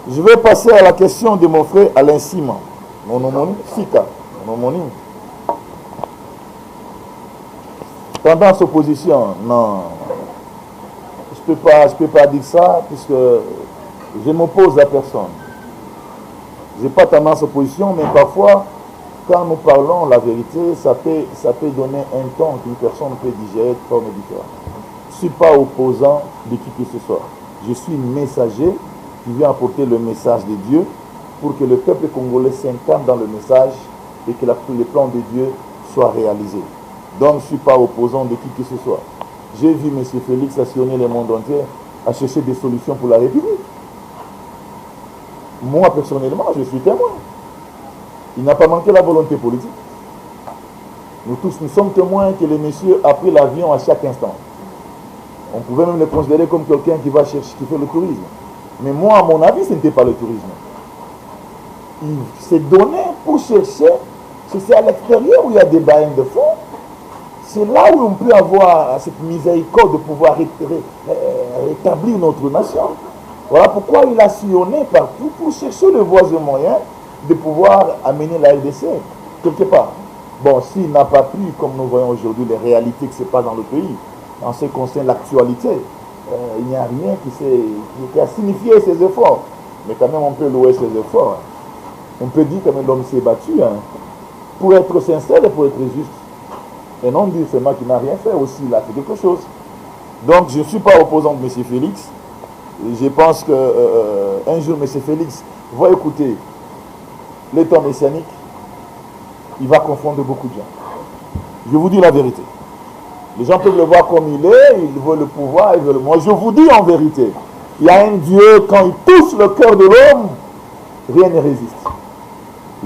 Je vais passer à la question de mon frère Alain Simon. Mon homonyme, Sika. Mon homonyme. Tendance opposition, non. Je peux pas dire ça puisque je ne m'oppose à personne. Je n'ai pas tendance opposition, mais parfois, quand nous parlons la vérité, ça peut donner un ton qu'une personne peut digérer de forme différente. Je ne suis pas opposant de qui que ce soit. Je suis messager qui vient apporter le message de Dieu pour que le peuple congolais s'incarne dans le message et que les plans de Dieu soient réalisés. Donc, je ne suis pas opposant de qui que ce soit. J'ai vu M. Félix sillonner le monde entier à chercher des solutions pour la République. Moi, personnellement, je suis témoin. Il n'a pas manqué la volonté politique. Nous tous, nous sommes témoins que le monsieur a pris l'avion à chaque instant. On pouvait même le considérer comme quelqu'un qui va chercher, qui fait le tourisme. Mais moi, à mon avis, ce n'était pas le tourisme. Il s'est donné pour chercher, c'est à l'extérieur où il y a des bains de fonds. C'est là où on peut avoir cette miséricorde de pouvoir rétablir notre nation. Voilà pourquoi il a sillonné partout pour chercher le voies et moyens de pouvoir amener la RDC quelque part. Bon, s'il n'a pas pu, comme nous voyons aujourd'hui, les réalités qui se passent dans le pays, en ce qui concerne l'actualité, il n'y a rien qui a signifié ses efforts. Mais quand même, on peut louer ses efforts. On peut dire que l'homme s'est battu pour être sincère et pour être juste. Et non dire seulement qu'il n'a rien fait aussi, il a fait quelque chose. Donc, je ne suis pas opposant de M. Félix. Je pense qu'un jour, M. Félix va écouter les temps messianiques. Il va confondre beaucoup de gens. Je vous dis la vérité. Les gens peuvent le voir comme il est, ils veulent le pouvoir, ils veulent... Moi, je vous dis en vérité, il y a un Dieu, quand il touche le cœur de l'homme, rien ne résiste.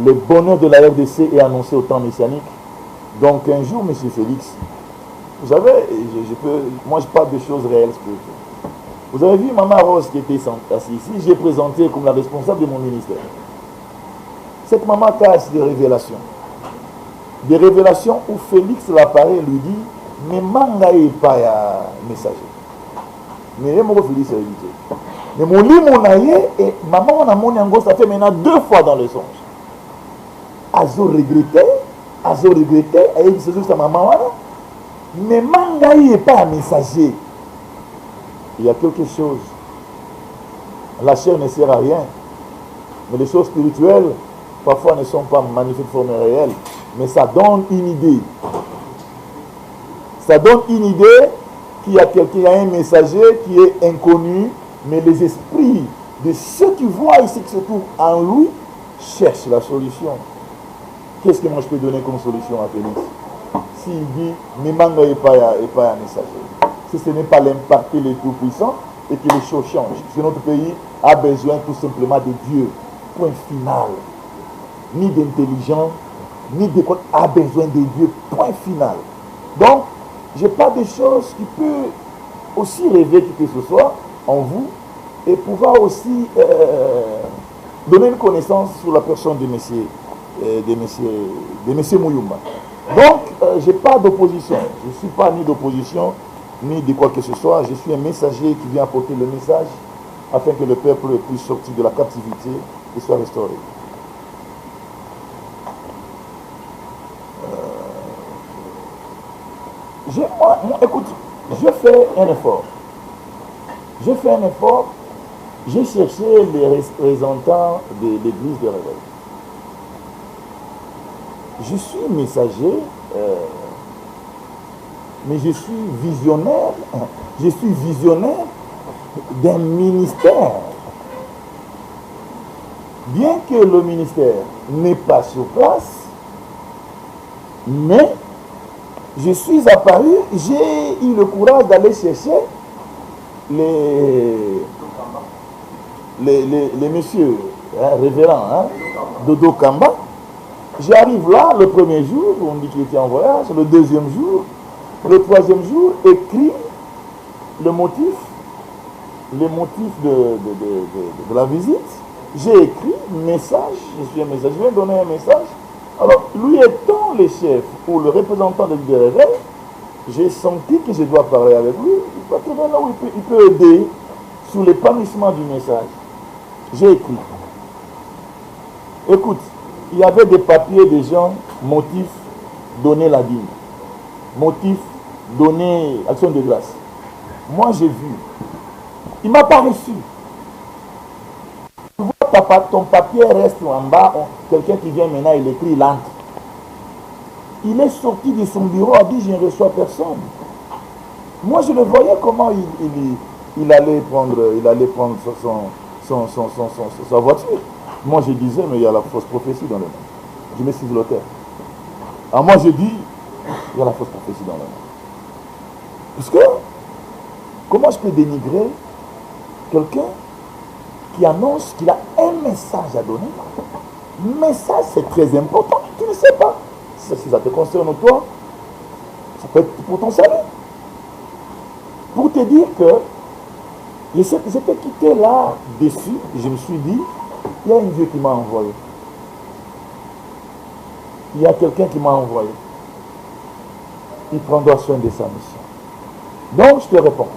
Le bonheur de la RDC est annoncé au temps messianique. Donc un jour, M. Félix, vous savez, moi je parle de choses réelles spirituelles. Vous avez vu Maman Rose qui était assise ici, j'ai présenté comme la responsable de mon ministère. Cette maman cache des révélations. Des révélations où Félix l'apparaît lui dit, mais manga est pas messager. Mais mon Félix est invité. Mais mon lit mon aïe et maman on a mon yango, ça fait maintenant 2 fois dans le songe. Azo regretté, et il se dit à maman, mais manga est pas un messager. Il y a quelque chose. La chair ne sert à rien. Mais les choses spirituelles, parfois ne sont pas magnifiques de forme réelle. Mais ça donne une idée. Ça donne une idée qu'il y a quelqu'un, il y a un messager qui est inconnu, mais les esprits de ceux qui voient et ceux qui se trouvent en lui cherchent la solution. Qu'est-ce que moi je peux donner comme solution à Félix? S'il dit, mais manga n'est pas un messager. Si ce n'est pas l'imparti le tout-puissant et que les choses changent. Parce que notre pays a besoin tout simplement de Dieu. Point final. Ni d'intelligence, ni de quoi. A besoin de Dieu. Point final. Donc, je parle des choses qui peuvent aussi rêver qui que ce soit en vous et pouvoir aussi donner une connaissance sur la personne de monsieur Mouyumba. Donc, je n'ai pas d'opposition. Je ne suis pas ni d'opposition, ni de quoi que ce soit. Je suis un messager qui vient apporter le message afin que le peuple puisse sortir de la captivité et soit restauré. Écoute, je fais un effort. J'ai cherché les représentants de l'église de Réveil. Je suis messager, mais je suis visionnaire. Je suis visionnaire d'un ministère. Bien que le ministère n'est pas sur place, mais je suis apparu, j'ai eu le courage d'aller chercher les messieurs révérends, Dodo Kamba. J'arrive là, le premier jour, on dit qu'il était en voyage, le deuxième jour, le troisième jour, écrit le motif de la visite. J'ai écrit message, je suis un message, je vais donner un message. Alors, lui étant le chef ou le représentant de l'IDRV, j'ai senti que je dois parler avec lui. Il peut aider sur l'épanouissement du message. J'ai écrit. Écoute, il y avait des papiers des gens, motif, donner la dîme. Motif, donner action de grâce. Moi, j'ai vu. Il ne m'a pas reçu. Tu vois, ton papier reste en bas. Quelqu'un qui vient maintenant, il écrit, il entre. Il est sorti de son bureau, a dit, je ne reçois personne. Moi, je le voyais comment il allait prendre sa voiture. Moi, je disais, mais il y a la fausse prophétie dans le monde. Je me suis l'auteur. Alors moi, je dis, il y a la fausse prophétie dans le monde. Parce que, comment je peux dénigrer quelqu'un qui annonce qu'il a un message à donner? Message, c'est très important. Tu ne sais pas. Si ça te concerne toi, ça peut être pour ton salut. Pour te dire que j'étais quitté là-dessus, je me suis dit, il y a un Dieu qui m'a envoyé. Il y a quelqu'un qui m'a envoyé. Il prendra soin de sa mission. Donc, je te réponds.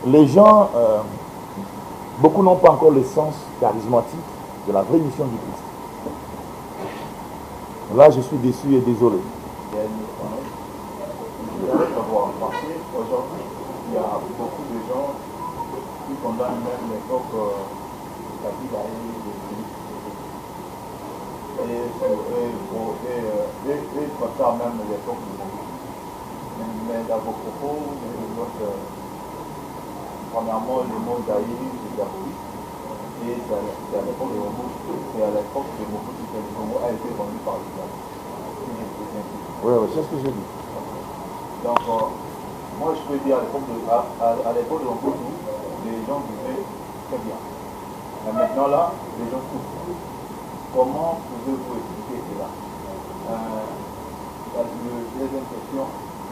Les gens, beaucoup n'ont pas encore le sens charismatique de la vraie mission du Christ. Là, je suis déçu et désolé. Aujourd'hui, il y a beaucoup de gens qui condamnent même l'époque Kabila et préparent même l'époque de Mobutu. Mais dans vos propos, premièrement, le mot d'Aïe, c'est diabolique. Et c'est à l'époque de Mobutu, c'est à l'époque de Mobutu que le Congo a été vendu par l'État. Oui, c'est ce que je dis. Donc, moi je peux dire à l'époque de Mobutu, les gens vivaient très bien. Mais maintenant là, les gens souffrent. Comment pouvez-vous expliquer cela?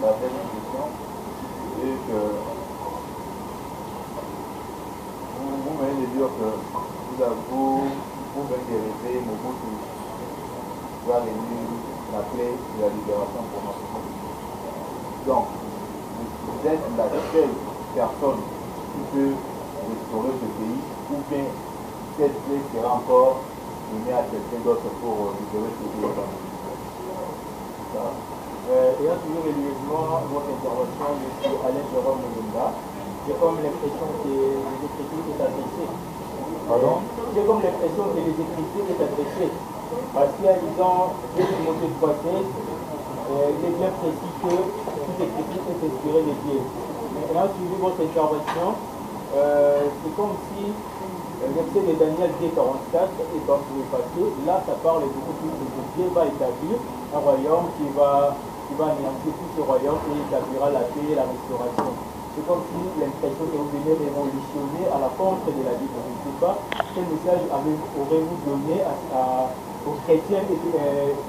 la dernière question est que vous venez de dire que vous venez de rêver Mobutu va venir la clé de la libération pour notre pays. Donc, vous êtes la seule personne qui peut restaurer ce pays, ou bien cette clé sera encore donnée à quelqu'un d'autre pour libérer ce pays. Ayant suivi religieusement votre intervention, M. Alain Jérôme Mouloumba, j'ai comme l'impression que les écritures est adressée. Pardon? J'ai comme l'impression que les écritures est adressée. Parce qu'il y a, disons, deux Timothée 3:16, il est bien précis que toute écriture est inspirée de Dieu. Ayant suivi votre intervention, c'est comme si le verset de Daniel 2:44 est pas pour effacer. Là, ça parle beaucoup plus que Dieu va établir un royaume qui va anéantir tout ce royaume et établira la paix et la restauration. C'est comme si l'impression que vous venez révolutionner à la contre de la Bible. Je ne sais pas quel message aurez-vous donné aux chrétiens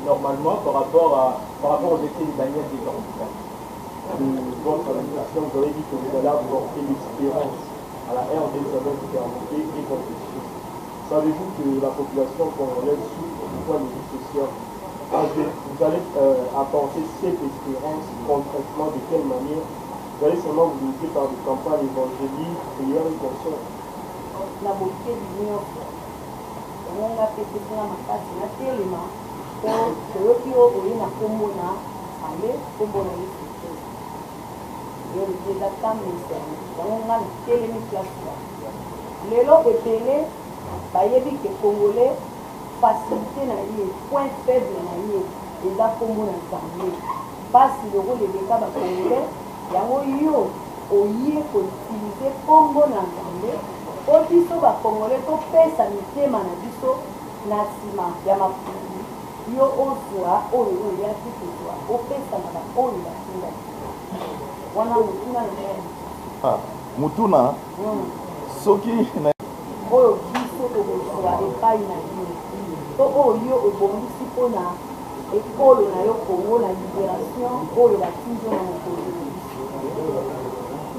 normalement par rapport au verset de Daniel 2:44. Votre invitation, vous avez dit que vous allez apporter l'espérance à la ère d'Elisabeth qui est invoquée et Confucius. Savez-vous que la population congolaise souffre du point de vue social? Vous allez apporter cette espérance concrètement de quelle manière? Vous allez seulement vous limiter par des campagnes évangéliques, prières et concerts. na bokeli nyonso ongonga mpe pesena makasi na telema po toyoki oyo oye na nkombo na ale nkombo na yesu kristo yo eza tambisa yangonga na telemi place lelo ebele bayebi ke congolais facilité na ye point faible na ye eza nkombo na nzambe mpasi lokola eleka bacongolais yango yo oye koutilize nkombo na nzambe po biso bacongolais topesa mitema na biso na nsima ya mafulu yo ozwa oyo oyaki kozwa opesa na baoyo batinda wana motuna mutuna soki oyo biso tokozwa epai na yo to oyo obongisi mpona ekolo na yo kongo na libération oyo batindi na mokolo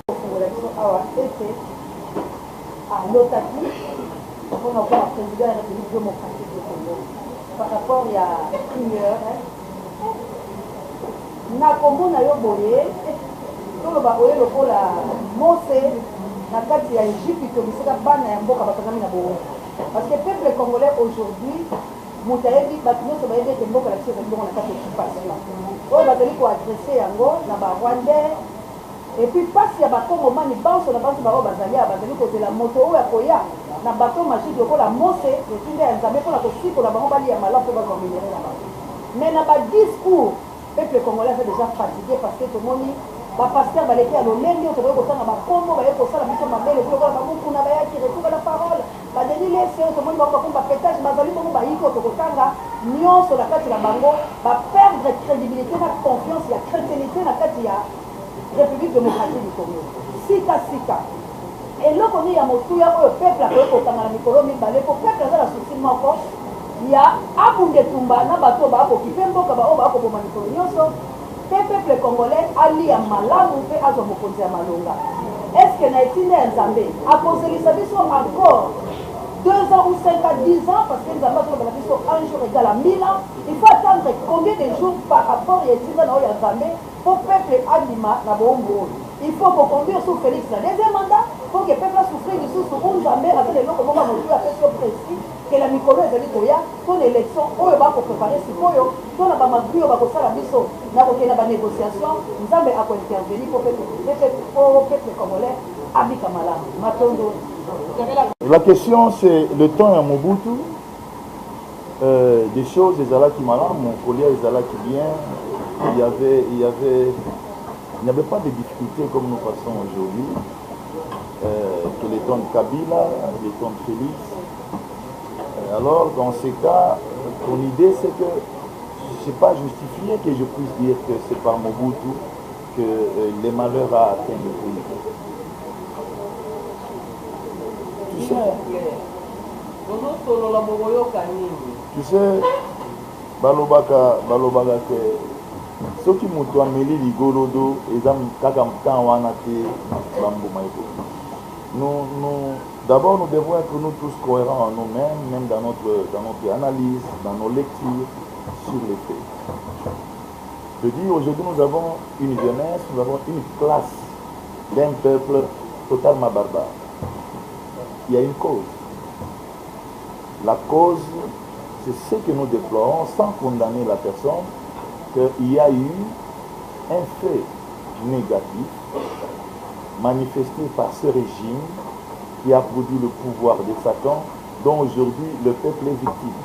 ofungola biso awa ete alotaki mpona kuwa président ya république démocratique du Congo par rapport ya prieur na kombo na yo boye toloba oye lokola mose na kati ya Égypte bisika bana ya mboka bakangami na bongo parce que peuple congolais aujourd'hui moto ayebi bato nyonso bayebi ete mboka na biso ezali bongo na kati ya occupation oyo bazali koadresse yango na barwandais epuis mpasi ya bakongomani banso na banso bango bazali kozela moto oyo akoya na bato magique lokola mose etinda ya nzambe mpona kosikola bango balia malamu mpe bazwa minere na bango mais na badiscours peuple congolais aza déjà fatigué parce que tomoni bapaster baleki ya lolenge oyo tokoki kosala bakombo baye kosala biso mabele lokola bamokuna bayaki retuka na parole badeni lese oyo tomoni bango bakombo bapetage bazali bongo bayiki oyo tokotanga nyonso na kati na bango baperdre crédibilité na confiance ya chrétiennité na kati ya république démocratique du Congo sika eloko nini ya motuya oyo peuple akoki kokanga na mikolo mibale po peuple aza na susi moko ya abunde tumba na bato baakokipe mboka baoyo baakoboma mikolo nyonso mpe peuple congolais alia malamu mpe azwa mokonzi ya malonga estce na etinda ya nzambe akozelisa biso encore 2 ans ou 5 ans 10 ans parce que nzambe azolobela biso un jour égale à 1000 ans il faut attendre combien de jours par rapport ya etinda na oyo ya nzambe po peuple andima na boombo oyo il faut koconduire sous Félix na deuxième mandat pour que peuple asouffrir lisusu o nzambe avec eloko moko motu apesi yo précis ke na mikolo ezali koya mpona élection oyo bakoprépare sikoyo mpona bamagri oyo bakosala biso na kokende banégociation nzambe akointervenir po peuple congolais abika malamu matondo. La question c'est le temps à Mobutu des choses ezalaki malamu kolia ezalaki bien il n'y avait pas de difficultés comme nous passons aujourd'hui que les temps de Kabila, les temps de Félix. Alors dans ces cas, ton idée c'est que c'est pas justifié que je puisse dire que c'est par Mobutu que les malheurs a atteint le pays. Tu sais, balobaka que soki moto ameli ligolodo eza kaka temps wana te bambuma eko. D'abord, nous devons être nous tous cohérents en nous-mêmes, même dans notre analyse, dans nos lectures sur les faits. Je dis, aujourd'hui, nous avons une jeunesse, nous avons une classe d'un peuple totalement barbare. Il y a une cause. La cause, c'est ce que nous déplorons sans condamner la personne, qu'il y a eu un fait négatif manifesté par ce régime qui a produit le pouvoir de Satan, dont aujourd'hui le peuple est victime.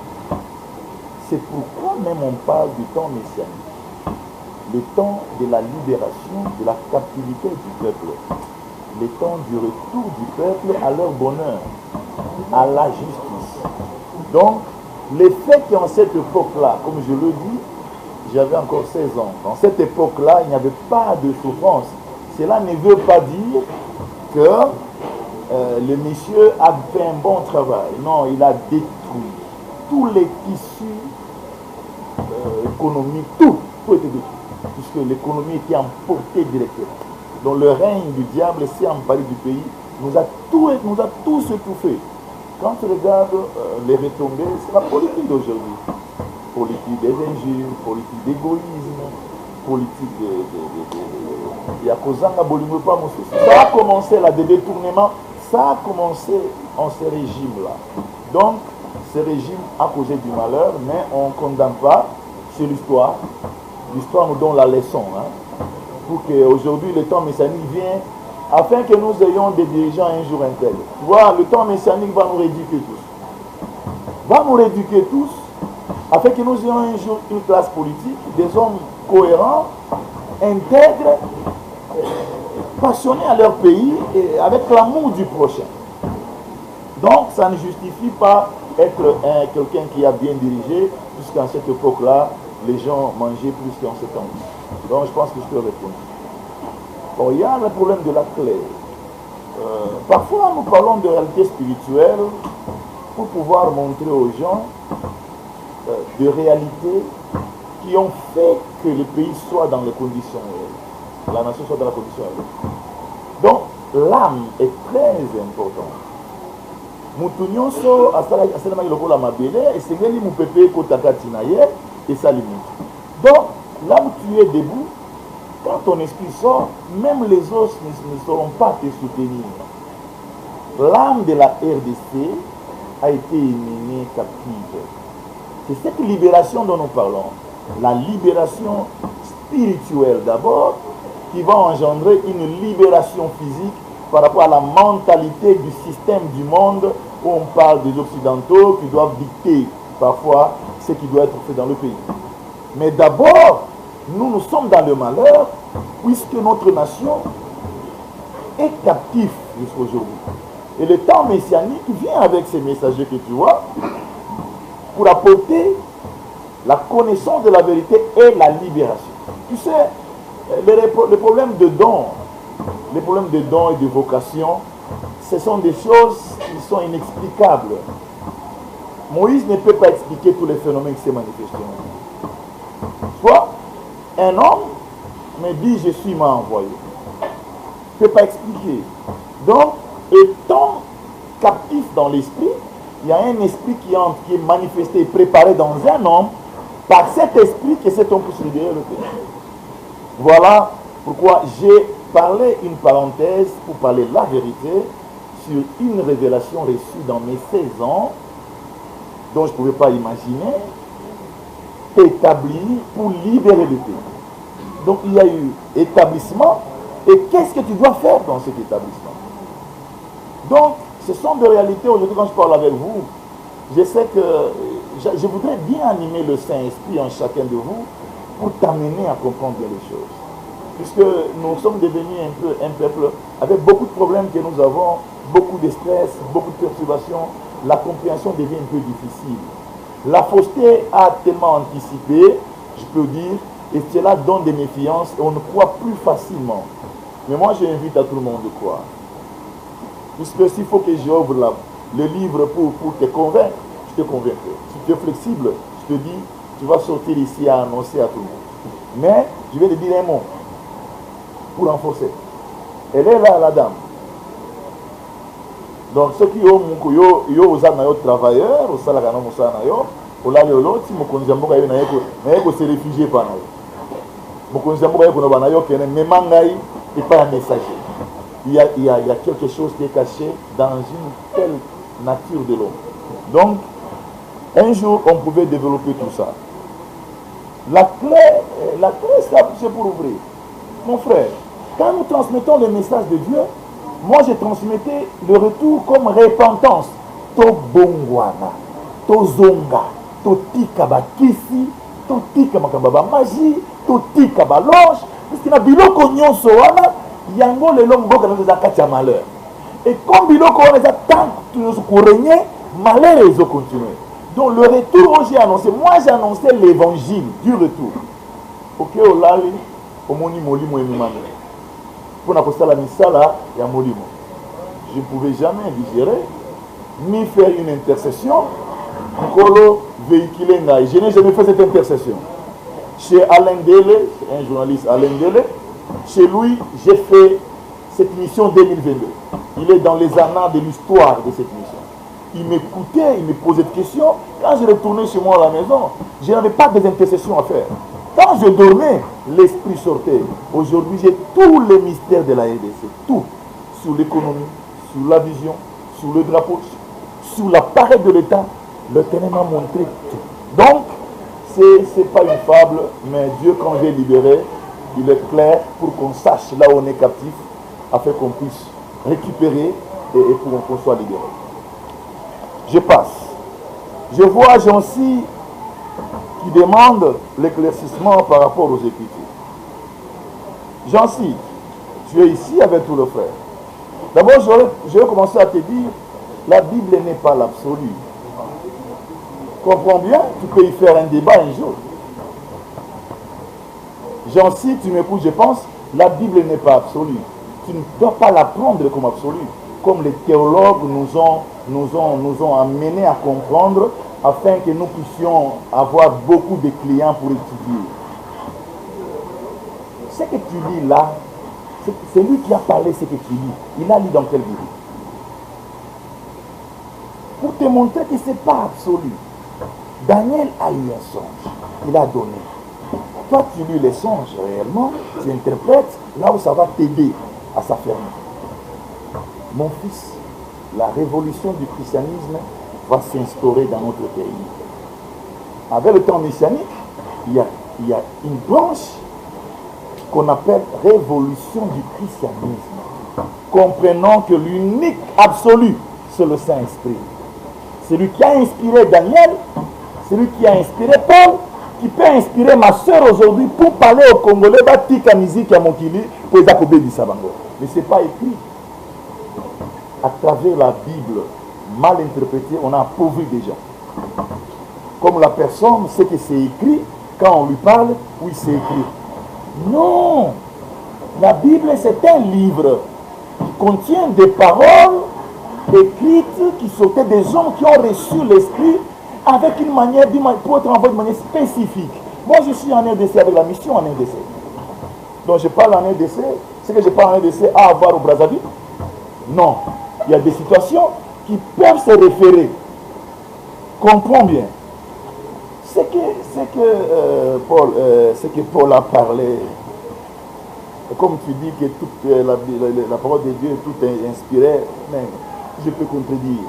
C'est pourquoi même on parle du temps messianique, le temps de la libération, de la captivité du peuple, le temps du retour du peuple à leur bonheur, à la justice. Donc, les faits qui en cette époque-là, comme je le dis, j'avais encore 16 ans. Dans cette époque-là, il n'y avait pas de souffrance. Cela ne veut pas dire que le monsieur a fait un bon travail. Non, il a détruit tous les tissus économiques, tout était détruit, puisque l'économie était emportée directement. Donc le règne du diable s'est emparé du pays, nous a tous étouffés. Quand tu regardes les retombées, c'est la politique d'aujourd'hui. Politique des injures, politique d'égoïsme, politique de ça a commencé là, des détournements, ça a commencé en ce régime-là. Donc, ce régime a causé du malheur, mais on ne condamne pas, c'est l'histoire. L'histoire nous donne la leçon. Pour qu'aujourd'hui, le temps messianique vienne, afin que nous ayons des dirigeants un jour intègres. Tu vois, le temps messianique va nous rééduquer tous. Va nous rééduquer tous, afin que nous ayons un jour une classe politique, des hommes cohérents, intègres, passionnés à leur pays et avec l'amour du prochain. Donc, ça ne justifie pas être quelqu'un qui a bien dirigé, puisqu'en cette époque-là, les gens mangeaient plus qu'en ce temps. Donc, je pense que je peux répondre. Bon, il y a le problème de la clé. Parfois, nous parlons de réalité spirituelle pour pouvoir montrer aux gens des réalités qui ont fait que le pays soit dans les conditions réelles. La nation soit dans la condition réelle. Donc, l'âme est très importante. Mutunyoso, asalama ilokola mabele, et c'est lui moupepe kotakati na ye, et ça limite. Donc, là où tu es debout, quand ton esprit sort, même les os ne sauront pas te soutenir. L'âme de la RDC a été éminée captive. C'est cette libération dont nous parlons. La libération spirituelle d'abord, qui va engendrer une libération physique par rapport à la mentalité du système du monde où on parle des Occidentaux qui doivent dicter parfois ce qui doit être fait dans le pays. Mais d'abord, nous sommes dans le malheur puisque notre nation est captive jusqu'à aujourd'hui. Et le temps messianique vient avec ces messagers que tu vois pour apporter la connaissance de la vérité et la libération. Tu sais, les problèmes de dons, les problèmes de dons et de vocation, ce sont des choses qui sont inexplicables. Moïse ne peut pas expliquer tous les phénomènes qui se manifestent. Soit un homme me dit je suis m'a envoyé. Je ne peux pas expliquer. Donc, étant captif dans l'esprit, il y a un esprit qui est manifesté et préparé dans un homme par cet esprit que cet homme peut se libérer le pays. Voilà pourquoi j'ai parlé une parenthèse pour parler la vérité sur une révélation reçue dans mes 16 ans dont je ne pouvais pas imaginer, établie pour libérer le pays. Donc il y a eu établissement, et qu'est-ce que tu dois faire dans cet établissement? Donc ce sont des réalités. Aujourd'hui quand je parle avec vous, je sais que je voudrais bien animer le Saint-Esprit en chacun de vous pour t'amener à comprendre bien les choses. Puisque nous sommes devenus un peuple avec beaucoup de problèmes que nous avons, beaucoup de stress, beaucoup de perturbations, la compréhension devient un peu difficile. La fausseté a tellement anticipé, je peux dire, et cela donne des méfiances et on ne croit plus facilement. Mais moi j'invite à tout le monde de croire. Puisque s'il faut que j'ouvre le livre pour te convaincre, je te convaincrai. Si tu es flexible, je te dis, tu vas sortir ici à annoncer à tout le monde. Mais je vais te dire un mot pour renforcer. Elle est là, la dame. Donc, ceux qui ont des travailleurs, au salaire, au là, l'autre, si mon conjoint se réfugier par là. Mon conjoint mais mangaï n'est pas un messager. Il y a quelque chose qui est caché dans une telle nature de l'homme. Donc, un jour, on pouvait développer tout ça. La clé, c'est pour ouvrir. Mon frère, quand nous transmettons le message de Dieu, moi je transmettais le retour comme repentance. To bongwana, to zonga, to tika ba kisi, to tika makamba magie, to tika ba loge. Parce que na biloko nyonso wana, yango le long boka na za katia malheur. Et comme biloko wana za tant pour régner, malheur ils ont continué. Donc le retour j'ai annoncé, moi j'ai annoncé l'évangile du retour. Ok, olali, omoni molimo emimane. Pour n'apostole la misala, il y a molimo. Je ne pouvais jamais digérer, ni faire une intercession. Encore véhiculer ngaï. Je n'ai jamais fait cette intercession. Chez Alain Dele, un journaliste Alain Dele, chez lui, j'ai fait cette mission 2022. Il est dans les annales de l'histoire de cette mission. Il m'écoutait, il me posait des questions. Quand je retournais chez moi à la maison, je n'avais pas des intercessions à faire. Quand je dormais, l'esprit sortait. Aujourd'hui, j'ai tous les mystères de la RDC. Tout. Sur l'économie, sur la vision, sur le drapeau, sur l'appareil de l'État. L'Éternel m'a montré tout. Donc, ce n'est pas une fable, mais Dieu, quand j'ai libéré, il est clair pour qu'on sache là où on est captif, afin qu'on puisse récupérer et pour qu'on soit libéré. Je passe. Je vois Jean-Cy qui demande l'éclaircissement par rapport aux Écritures. Jean-Cy, tu es ici avec tous les frères. D'abord, je vais commencer à te dire, la Bible n'est pas l'absolu. Comprends bien, tu peux y faire un débat un jour. Jean-Cy, tu m'écoutes, je pense, la Bible n'est pas absolue. Tu ne dois pas la prendre comme absolue, comme les théologues nous ont amenés à comprendre, afin que nous puissions avoir beaucoup de clients pour étudier. Ce que tu lis là, c'est lui qui a parlé ce que tu lis. Il a lu dans quel livre? Pour te montrer que ce n'est pas absolu. Daniel a eu un songe. Il a donné. Toi, tu lis les songes réellement, tu interprètes là où ça va t'aider à s'affermir. Mon fils, la révolution du christianisme va s'instaurer dans notre pays. Avec le temps messianique, il y a une branche qu'on appelle révolution du christianisme. Comprenons que l'unique absolu, c'est le Saint-Esprit. Celui qui a inspiré Daniel, celui qui a inspiré Paul, qui peut inspirer ma soeur aujourd'hui pour parler aux Congolais, batika musique à Mokili, pour les accober du Sabango. Mais ce n'est pas écrit. À travers la Bible, mal interprétée, on a appauvri des gens. Comme la personne sait que c'est écrit, quand on lui parle, oui c'est écrit. Non! La Bible c'est un livre qui contient des paroles écrites qui sortaient des hommes qui ont reçu l'esprit avec une manière, pour être envoyé de manière spécifique. Moi je suis en RDC avec la mission en RDC. Donc je parle en RDC, c'est que je parle en RDC à avoir au Brazzaville? Non. Il y a des situations qui peuvent se référer. Comprends bien. C'est que Paul a parlé. Comme tu dis que toute la parole de Dieu, tout est inspiré, mais je peux contredire.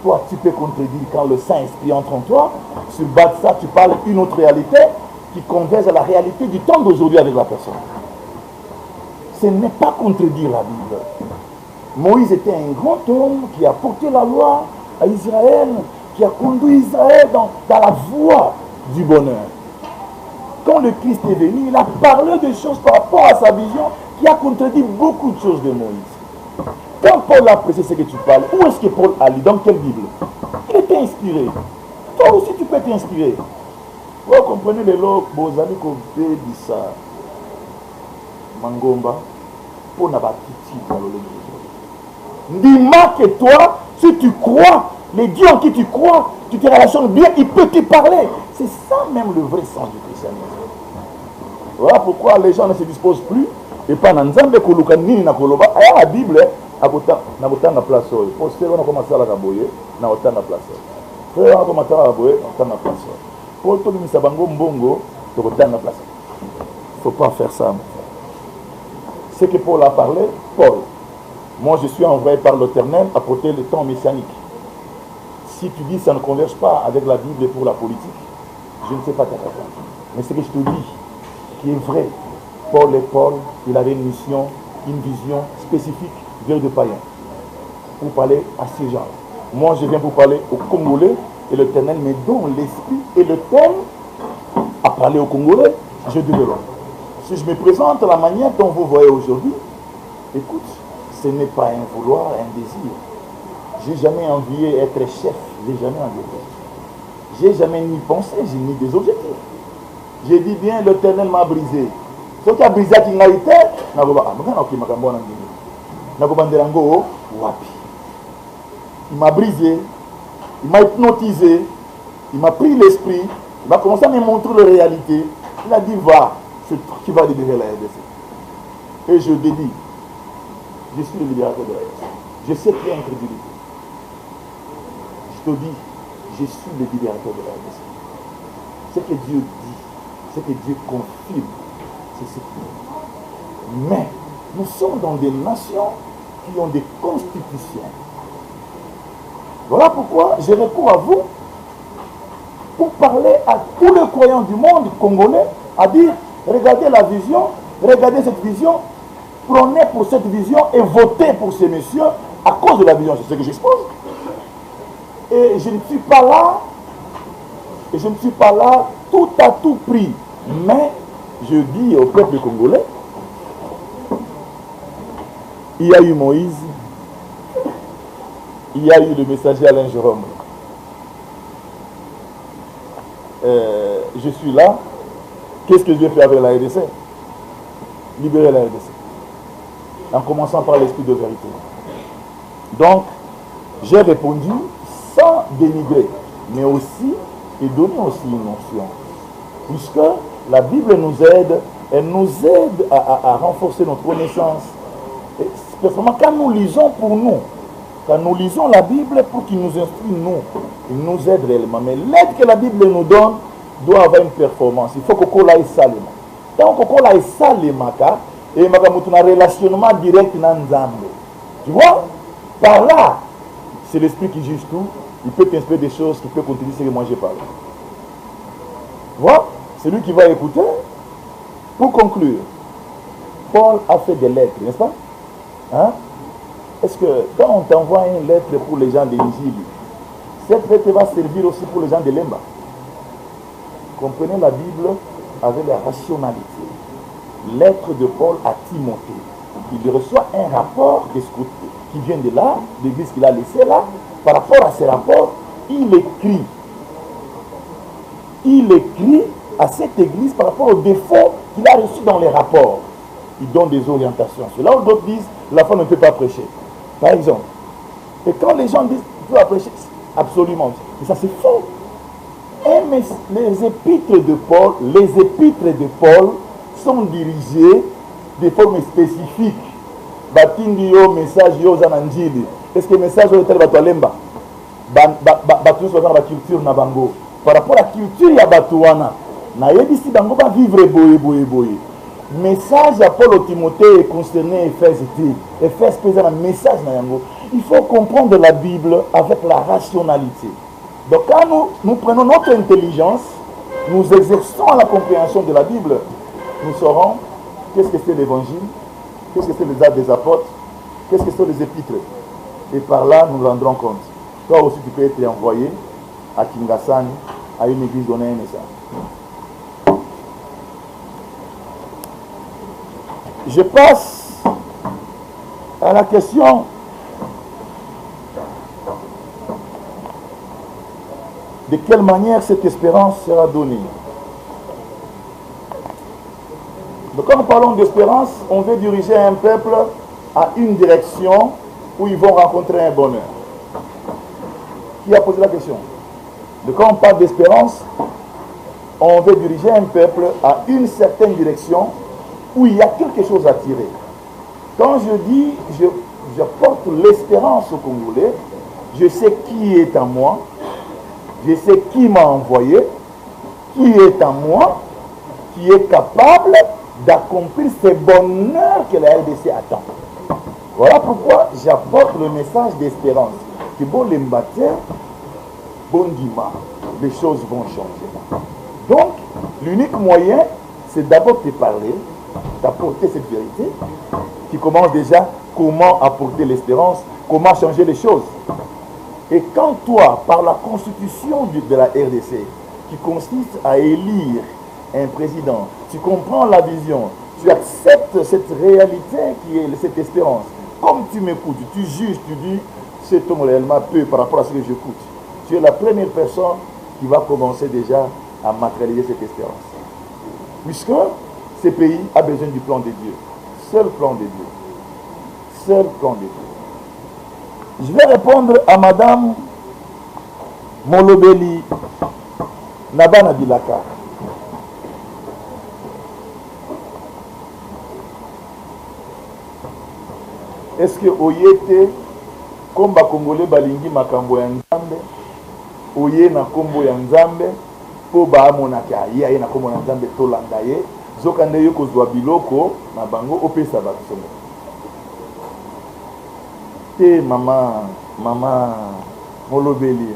Toi, tu peux contredire quand le Saint-Esprit entre en toi. Sur base de ça, tu parles une autre réalité qui converge à la réalité du temps d'aujourd'hui avec la personne. Ce n'est pas contredire la Bible. Moïse était un grand homme qui a porté la loi à Israël, qui a conduit Israël dans la voie du bonheur. Quand le Christ est venu, il a parlé de choses par rapport à sa vision qui a contredit beaucoup de choses de Moïse. Quand Paul a apprécié ce que tu parles, où est-ce que Paul a lu? Dans quelle Bible? Il était inspiré. Toi aussi tu peux t'inspirer. Vous comprenez les lots, vos amis qu'on fait dit ça. Mangomba, pour n'avoir dans le dis-moi que toi, si tu crois, les dieux en qui tu crois, tu te relationnes bien, il peut te parler. C'est ça même le vrai sens du christianisme. pourquoi les gens ne se disposent plus. Et pas dans Nzambe Koluka Nini na Koloba. Aya la Bible, na kotanga place. Poster on a commencé à la raboyer, na kotanga place. Frère on a commencé à la raboyer, na kotanga place. Pour tout le misabango mbongo, to kotanga place. Faut pas faire ça. C'est que Paul a parlé, Paul. Moi je suis envoyé par l'Éternel à porter le temps messianique. Si tu dis que ça ne converge pas avec la Bible pour la politique, je ne sais pas ta réponse. Mais ce que je te dis, qui est vrai, Paul, il avait une mission, une vision spécifique vers des païens, pour parler à ces gens. Moi, je viens pour parler aux Congolais, et l'Éternel me donne l'esprit et le thème à parler aux Congolais, je développe. Si je me présente la manière dont vous voyez aujourd'hui, écoute, ce n'est pas un vouloir, un désir. J'ai jamais envié être chef, j'ai jamais envié. J'ai jamais ni pensé, j'ai ni des objectifs. J'ai dit bien, l'Éternel m'a brisé. Ce qui a brisé à Tingaïté, il m'a brisé, il m'a hypnotisé, il m'a pris l'esprit, il m'a commencé à me montrer la réalité. Il a dit, va, c'est toi qui vas libérer la RDC. Et je dédie, je suis le libérateur de la RDC. Je sais qu'il y a incrédulité. Je te dis, je suis le libérateur de la RDC. Ce que Dieu dit, ce que Dieu confirme, c'est ce qu'il dit. Mais nous sommes dans des nations qui ont des constitutions. Voilà pourquoi je recours à vous pour parler à tous les croyants du monde congolais, à dire, regardez la vision, regardez cette vision, prenez pour cette vision et votez pour ces messieurs à cause de la vision. C'est ce que j'expose. Et je ne suis pas là, tout à tout prix. Mais je dis au peuple congolais, il y a eu Moïse, il y a eu le messager Alain Jérôme. Je suis là. Qu'est-ce que je vais faire avec la RDC? Libérer la RDC. En commençant par l'esprit de vérité. Donc, j'ai répondu sans dénigrer, mais aussi, et donner aussi une notion. Puisque la Bible nous aide, elle nous aide à renforcer notre connaissance. Et spécialement quand nous lisons pour nous, quand nous lisons la Bible pour qu'il nous instruise nous, il nous aide réellement. Mais l'aide que la Bible nous donne doit avoir une performance. Il faut que Kola ait salima. Tant que Kola ait salima, et il y a un relationnement direct dans Nzambe. Tu vois? Par là, c'est l'esprit qui juge tout. Il peut t'inspirer des choses qui peuvent contredire ce que moi j'ai parlé. Tu vois? C'est lui qui va écouter. Pour conclure, Paul a fait des lettres, n'est-ce pas? Hein? Est-ce que quand on t'envoie une lettre pour les gens de l'Évangile, cette lettre va servir aussi pour les gens de l'Emba? Comprenez la Bible avec la rationalité. Lettre de Paul à Timothée. Il reçoit un rapport qui vient de là, l'église qu'il a laissé là. Par rapport à ces rapports, il écrit à cette église par rapport aux défauts qu'il a reçus dans les rapports. Il donne des orientations. C'est là où d'autres disent, la femme ne peut pas prêcher. Par exemple. Et quand les gens disent, tu peux prêcher, absolument. Et ça c'est faux. Mais les épîtres de Paul sont dirigées de forme spécifique. Batindi yo message yo zananjili. Est-ce que le message est tel batoalemba? Batus bazana ba culture na bango. Par rapport à la culture ya batuana, na yebisi bango ba vivre boye. Message à Paul au Timothée est concerné Éphèse. Éphèse présente un message na yango. Il faut comprendre la Bible avec la rationalité. Donc quand nous prenons notre intelligence, nous exerçons la compréhension de la Bible, nous saurons qu'est-ce que c'est l'évangile, qu'est-ce que c'est les actes des apôtres, qu'est-ce que sont les épîtres. Et par là, nous nous rendrons compte. Toi aussi, tu peux être envoyé à Kingasani, à une église, donner un message. Je passe à la question de quelle manière cette espérance sera donnée. Donc quand nous parlons d'espérance, on veut diriger un peuple à une direction où ils vont rencontrer un bonheur. Qui a posé la question? De quand on parle d'espérance, on veut diriger un peuple à une certaine direction où il y a quelque chose à tirer. Quand je dis, je porte l'espérance aux Congolais, je sais qui est en moi, je sais qui m'a envoyé, qui est en moi, qui est capable d'accomplir ce bonheur que la RDC attend. Voilà pourquoi j'apporte le message d'espérance. Que bon les matières, bon dimanche, les choses vont changer. Donc, l'unique moyen, c'est d'abord te parler, d'apporter cette vérité, qui commence déjà comment apporter l'espérance, comment changer les choses. Et quand toi, par la constitution de la RDC, qui consiste à élire un président, tu comprends la vision, tu acceptes cette réalité qui est cette espérance. Comme tu m'écoutes, tu juges, tu dis, cet homme réellement peu par rapport à ce que j'écoute. Tu es la première personne qui va commencer déjà à matérialiser cette espérance. Puisque ce pays a besoin du plan de Dieu. Seul plan de Dieu. Seul plan de Dieu. Je vais répondre à Madame Molobeli Nabana Bilaka. Est-ce que Oyete, comme les Congolais balingi makambo ya Nzambe, Oye na kombo ya Nzambe, po ba monaka ye na kombo ya Nzambe tolanda ye, zokande yo kozwa biloko na bango opesa bato. Te mama Molobeli.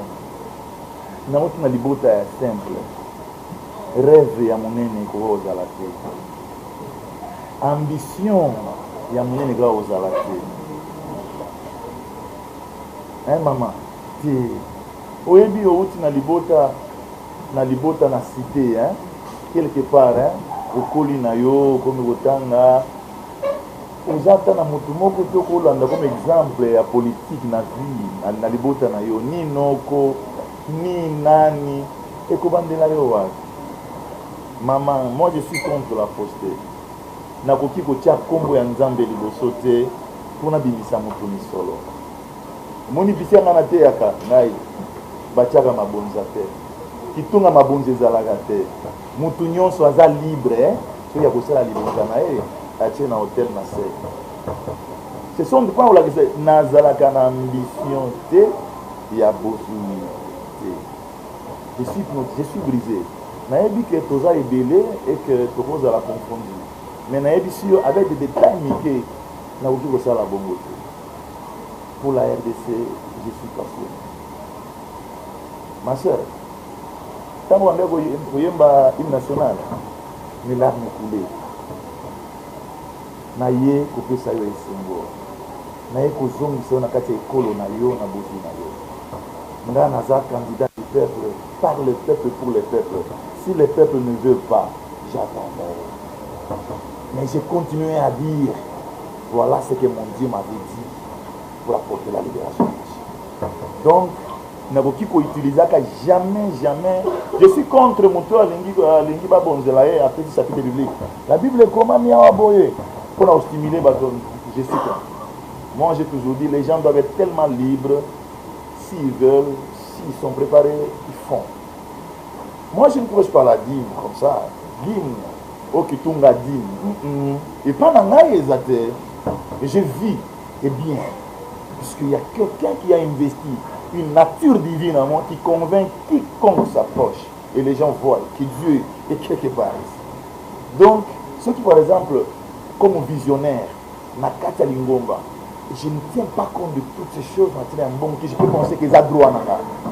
Na mutu na libota ya simple. Rêve ya monene ko ozala te. Ambition ya monene ko ozala te. Maman, oyebi outi na libota na cité, quelque part, okoli na yo comme botanga, ozata na mutu moko to kolanda comme exemple ya politique na vie na libota na yo ni noko ni nani ekobandela yo wapi. Maman, moi je suis contre la fausseté. Nakoki kotia kombo ya Nzambe liboso te pona bimisa mutu misolo. Moni bisi ngana te yaka ngai batiaka mabonza te kitunga mabonza ezalaka te mutu nyonso aza libre so ya kosala libonza na ye atie na hotel na se. Ce sont de quoi on l'a dit nazalaka na ambition te ya bozumi te. Je suis brisé. Nayebi que toza ebele et que tokoza la confondu. Mais nayebi si yo avec des détails mike na koki kosala bongo te. Pour la RDC, je suis passionné. Ma soeur, quand on a yemba hymne national, mes larmes coulaient. Naye kope sa yo esengo. Naye kozongi sa yo na kati ekolo na yo na bozi na yo. Nga naza candidat du peuple, par le peuple pour le peuple. Si le peuple ne veut pas, j'attendrai. Mais j'ai continué à dire, voilà ce que mon Dieu m'avait dit. Pour apporter la libération. Donc, naboki ko utiliser jamais. Je suis contre moto lingi ba bonzelaye après du chapitre biblique. La Bible est comment miawa boye pour stimuler baton. Je suis contre. Moi, j'ai toujours dit les gens doivent être tellement libres s'ils veulent, s'ils sont préparés, ils font. Moi, je ne prêche pas la dîme comme ça. Dîme, okitunga dîme. Et pas dans et je vis et bien. Puisqu'il y a quelqu'un qui a investi une nature divine en moi qui convainc quiconque s'approche. Et les gens voient que Dieu est quelque part ici. Donc, ceux qui, par exemple, comme visionnaire, Nakata Lingomba, je ne tiens pas compte de toutes ces choses, que je peux penser que c'est droit.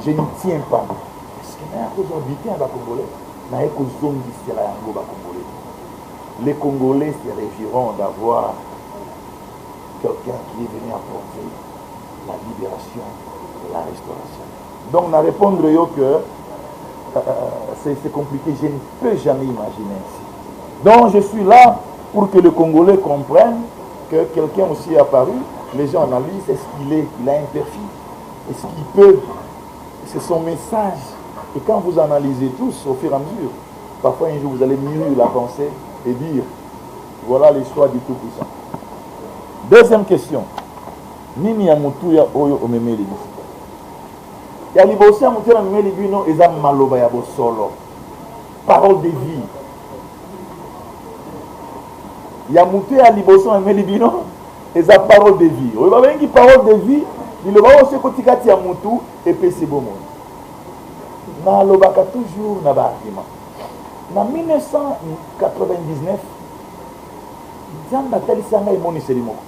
Je ne tiens pas. Parce que aujourd'hui, on va Congolais. Les Congolais se réjouiront d'avoir quelqu'un qui est venu apporter la libération et la restauration. Donc, on a répondu que c'est compliqué, je ne peux jamais imaginer ainsi. Donc, je suis là pour que le Congolais comprenne que quelqu'un aussi est apparu, les gens analysent, est-ce qu'il est, il a un perfil, est-ce qu'il peut, c'est son message. Et quand vous analysez tous au fur et à mesure, parfois un jour vous allez mûrir la pensée et dire, voilà l'histoire du Tout-Puissant. Deuxième question. Nini ya mutu ya oyo omemeli biso. Ya libosi ya mutu ya omemeli bino eza maloba ya bosolo. parole de vie. Ya mutu ya liboso emeli bino eza parole de vie. Oyo babengi parole de vie, liloba ose kotikati ya mutu epesi bomoi. Nalobaka toujours na ba argument. Na 1999 Nzambe atalisa ngai emoniseli moko.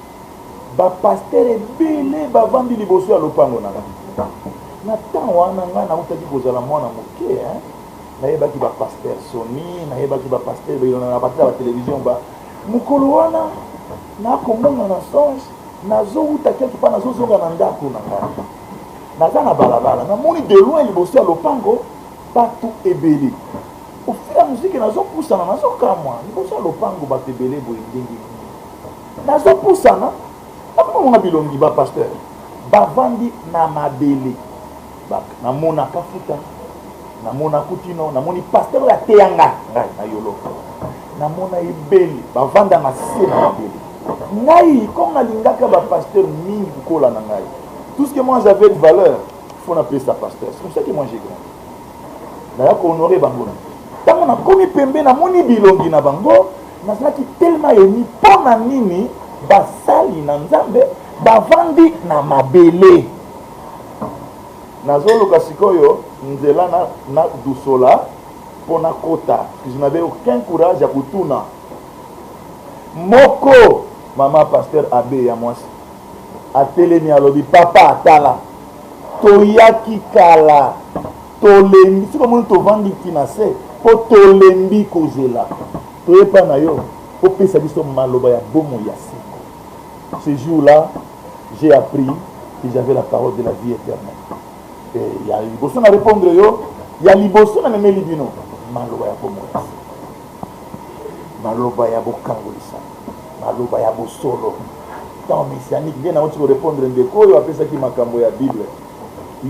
Bapaster ebele bavandi liboso ya lopango na ngai. Na temps wana ngai nautaki kozala mwana moke, nayebaki bapaster Sony, nayebaki bapaster na parti ya batelevizio ba mokolo wana nakomona na songe nazouta quelque part nazozonga na ndako na ngai. Naza na balabala namoni de loin liboso ya lopango bato ebele. Au fur et à mesure que nazopusana nazokamwa liboso ya lopango bato ebele boye ndenge nazopusana nakomona bilongi bapaster bavandi na mabele namona kafuta namona kutino namoni paster oyo ateyanga ngai na yoloko namona ebele bavanda na se na mabele ngai comme nalingaka bapaster mingi kokola na ngai. Tout ce que moi j'avais de valeur, il faut appeler ça pasteur. C'est comme ça que moi j'ai grandi. D'ailleurs, qu'on aurait bango. Tant on a commis pembe na moni bilongi na bango, na cela qui tellement émi pona nini basali na nzambe bavandi na mabele. Nazolo kasikoyo nzela na dusola pona kota. Je n'avais aucun courage à kutuna. Moko maman pasteur Abbé ya moi. Atelemi alobi papa atala toyaki kala tolembi siko moni tovandi tina se po tolembi kozela toyepa na yo opesa biso maloba ya bomo ya seko. Ce jour-là j'ai appris que j'avais la parole de la vie éternelle. Et ya liboso na répondre yo ya liboso na memeli bino maloba ya bomo ya seko, maloba ya bokangolisa, maloba ya bosolo. Tant messianique bien avant de répondre ndeko yo apesa ki makambo ya Bible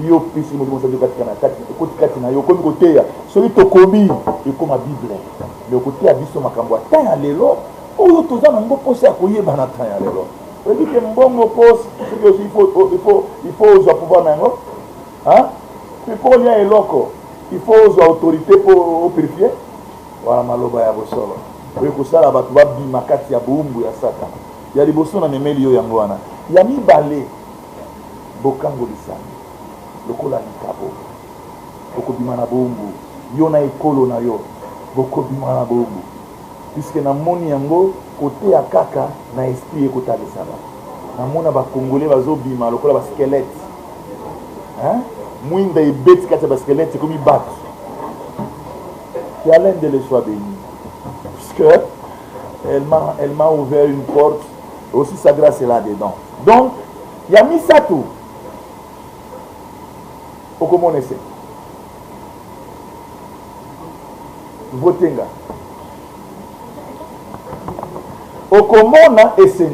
yo pisi mo mosa de katika na kati na yo komi koteya soki tokobi ekoma Bible le côté ya biso makambo ata ya lelo oyo toza na ngo posa koyeba na ta ya lelo oyebi ke mbongo pose il faut uzwa pouvoir na yango pour lia eloko il faut uzwa autorité pour purifier wala maloba ya bosolo oyo kosala bato babima kati ya boumbu ya Satan. Ya liboso na memeli yo yango wana ya mibale bokangolisani lokola likabo bokobima na bombu yo na ekolo na yo bokobima na bombu puisque namoni yango kote ya kaka na esprit ekotalisana namona bakongole bazobima lokola baskelete mwinda ebeti kati ya baskelete ekomi bato ya l'un de les soit béni puisque elle m'a ouvert une porte. Aussi sa grâce est là-dedans. Donc, il y a mis ça tout. Au comment on essaie. Votenga. Au comment on a essayé.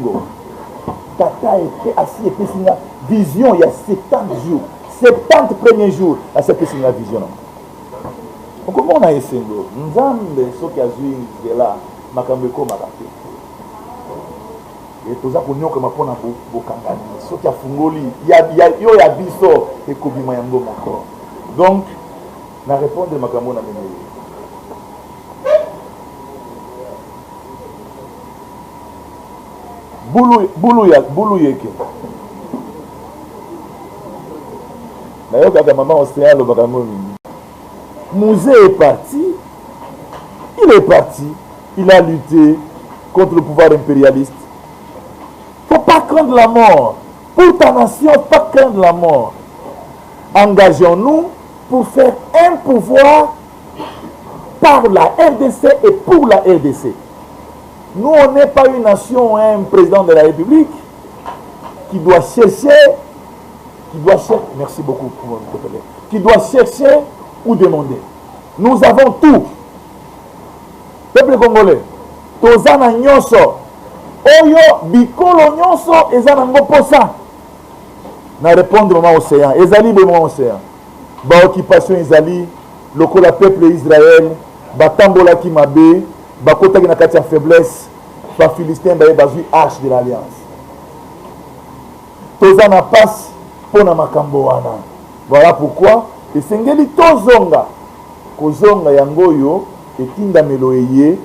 Tata était assis et puis c'est une vision il y a 70 jours. 70 premiers jours. À cette c'est une vision. Au comment on a essayé. Nous avons ceux qui ont joué là. Makambeko maraté. Et toza konyoka mapona bokangani soki afungoli yo ya biso ekobima yango moko. Donc na répondre makambo na memeli bulu yeke na yo kaka maman océan lo makambo mingi. Musée est parti, il est parti, il a lutté contre le pouvoir impérialiste. Faut pas craindre la mort. Pour ta nation, pas craindre la mort. Engageons-nous pour faire un pouvoir par la RDC et pour la RDC. Nous, on n'est pas une nation, un président de la République qui doit chercher, merci beaucoup pour votre collègue, qui doit chercher ou demander. Nous avons tout. Peuple congolais, tozana nyonso. Oyo bikolo nyonso ezana ngo posa. Na répondre moment océan, ezali be moment océan. Ba occupation ezali lokola peuple Israël, batambola ki mabe, bakota ki na kati ya faiblesse, ba Philistin ba bazui arche de l'alliance. Tozana passe pona makambo wana. Voilà pourquoi esengeli tozonga kozonga yango yo etingamelo eye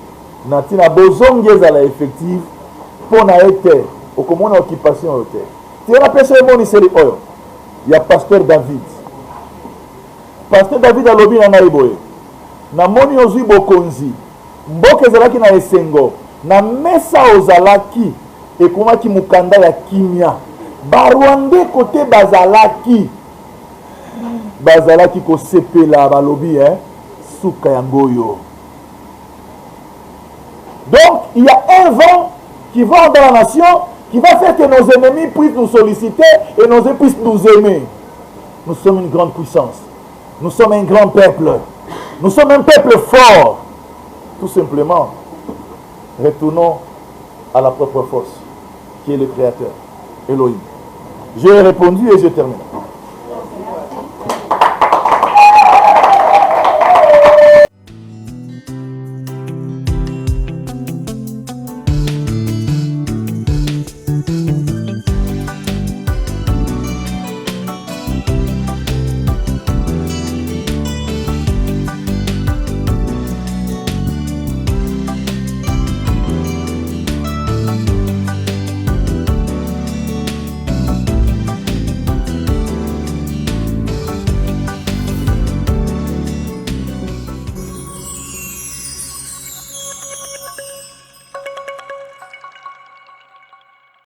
na ntina bozongi ezala effective mpo na ye te okomona occupation oyo te tie napesa emoniseli oyo ya pasteur David. Pasteur David alobi na ngai boye namoni ozwi bokonzi mboka ezalaki na esengo na mesa ozalaki ekomaki mokanda ya kimia barwande kote bazalaki kosepela balobi suka yango oyo. Donc il y a un vent qui va dans la nation qui va faire que nos ennemis puissent nous solliciter et nos ennemis puissent nous aimer. Nous sommes une grande puissance. Nous sommes un grand peuple. Nous sommes un peuple fort. Tout simplement, retournons à la propre force qui est le Créateur, Elohim. J'ai répondu et je termine.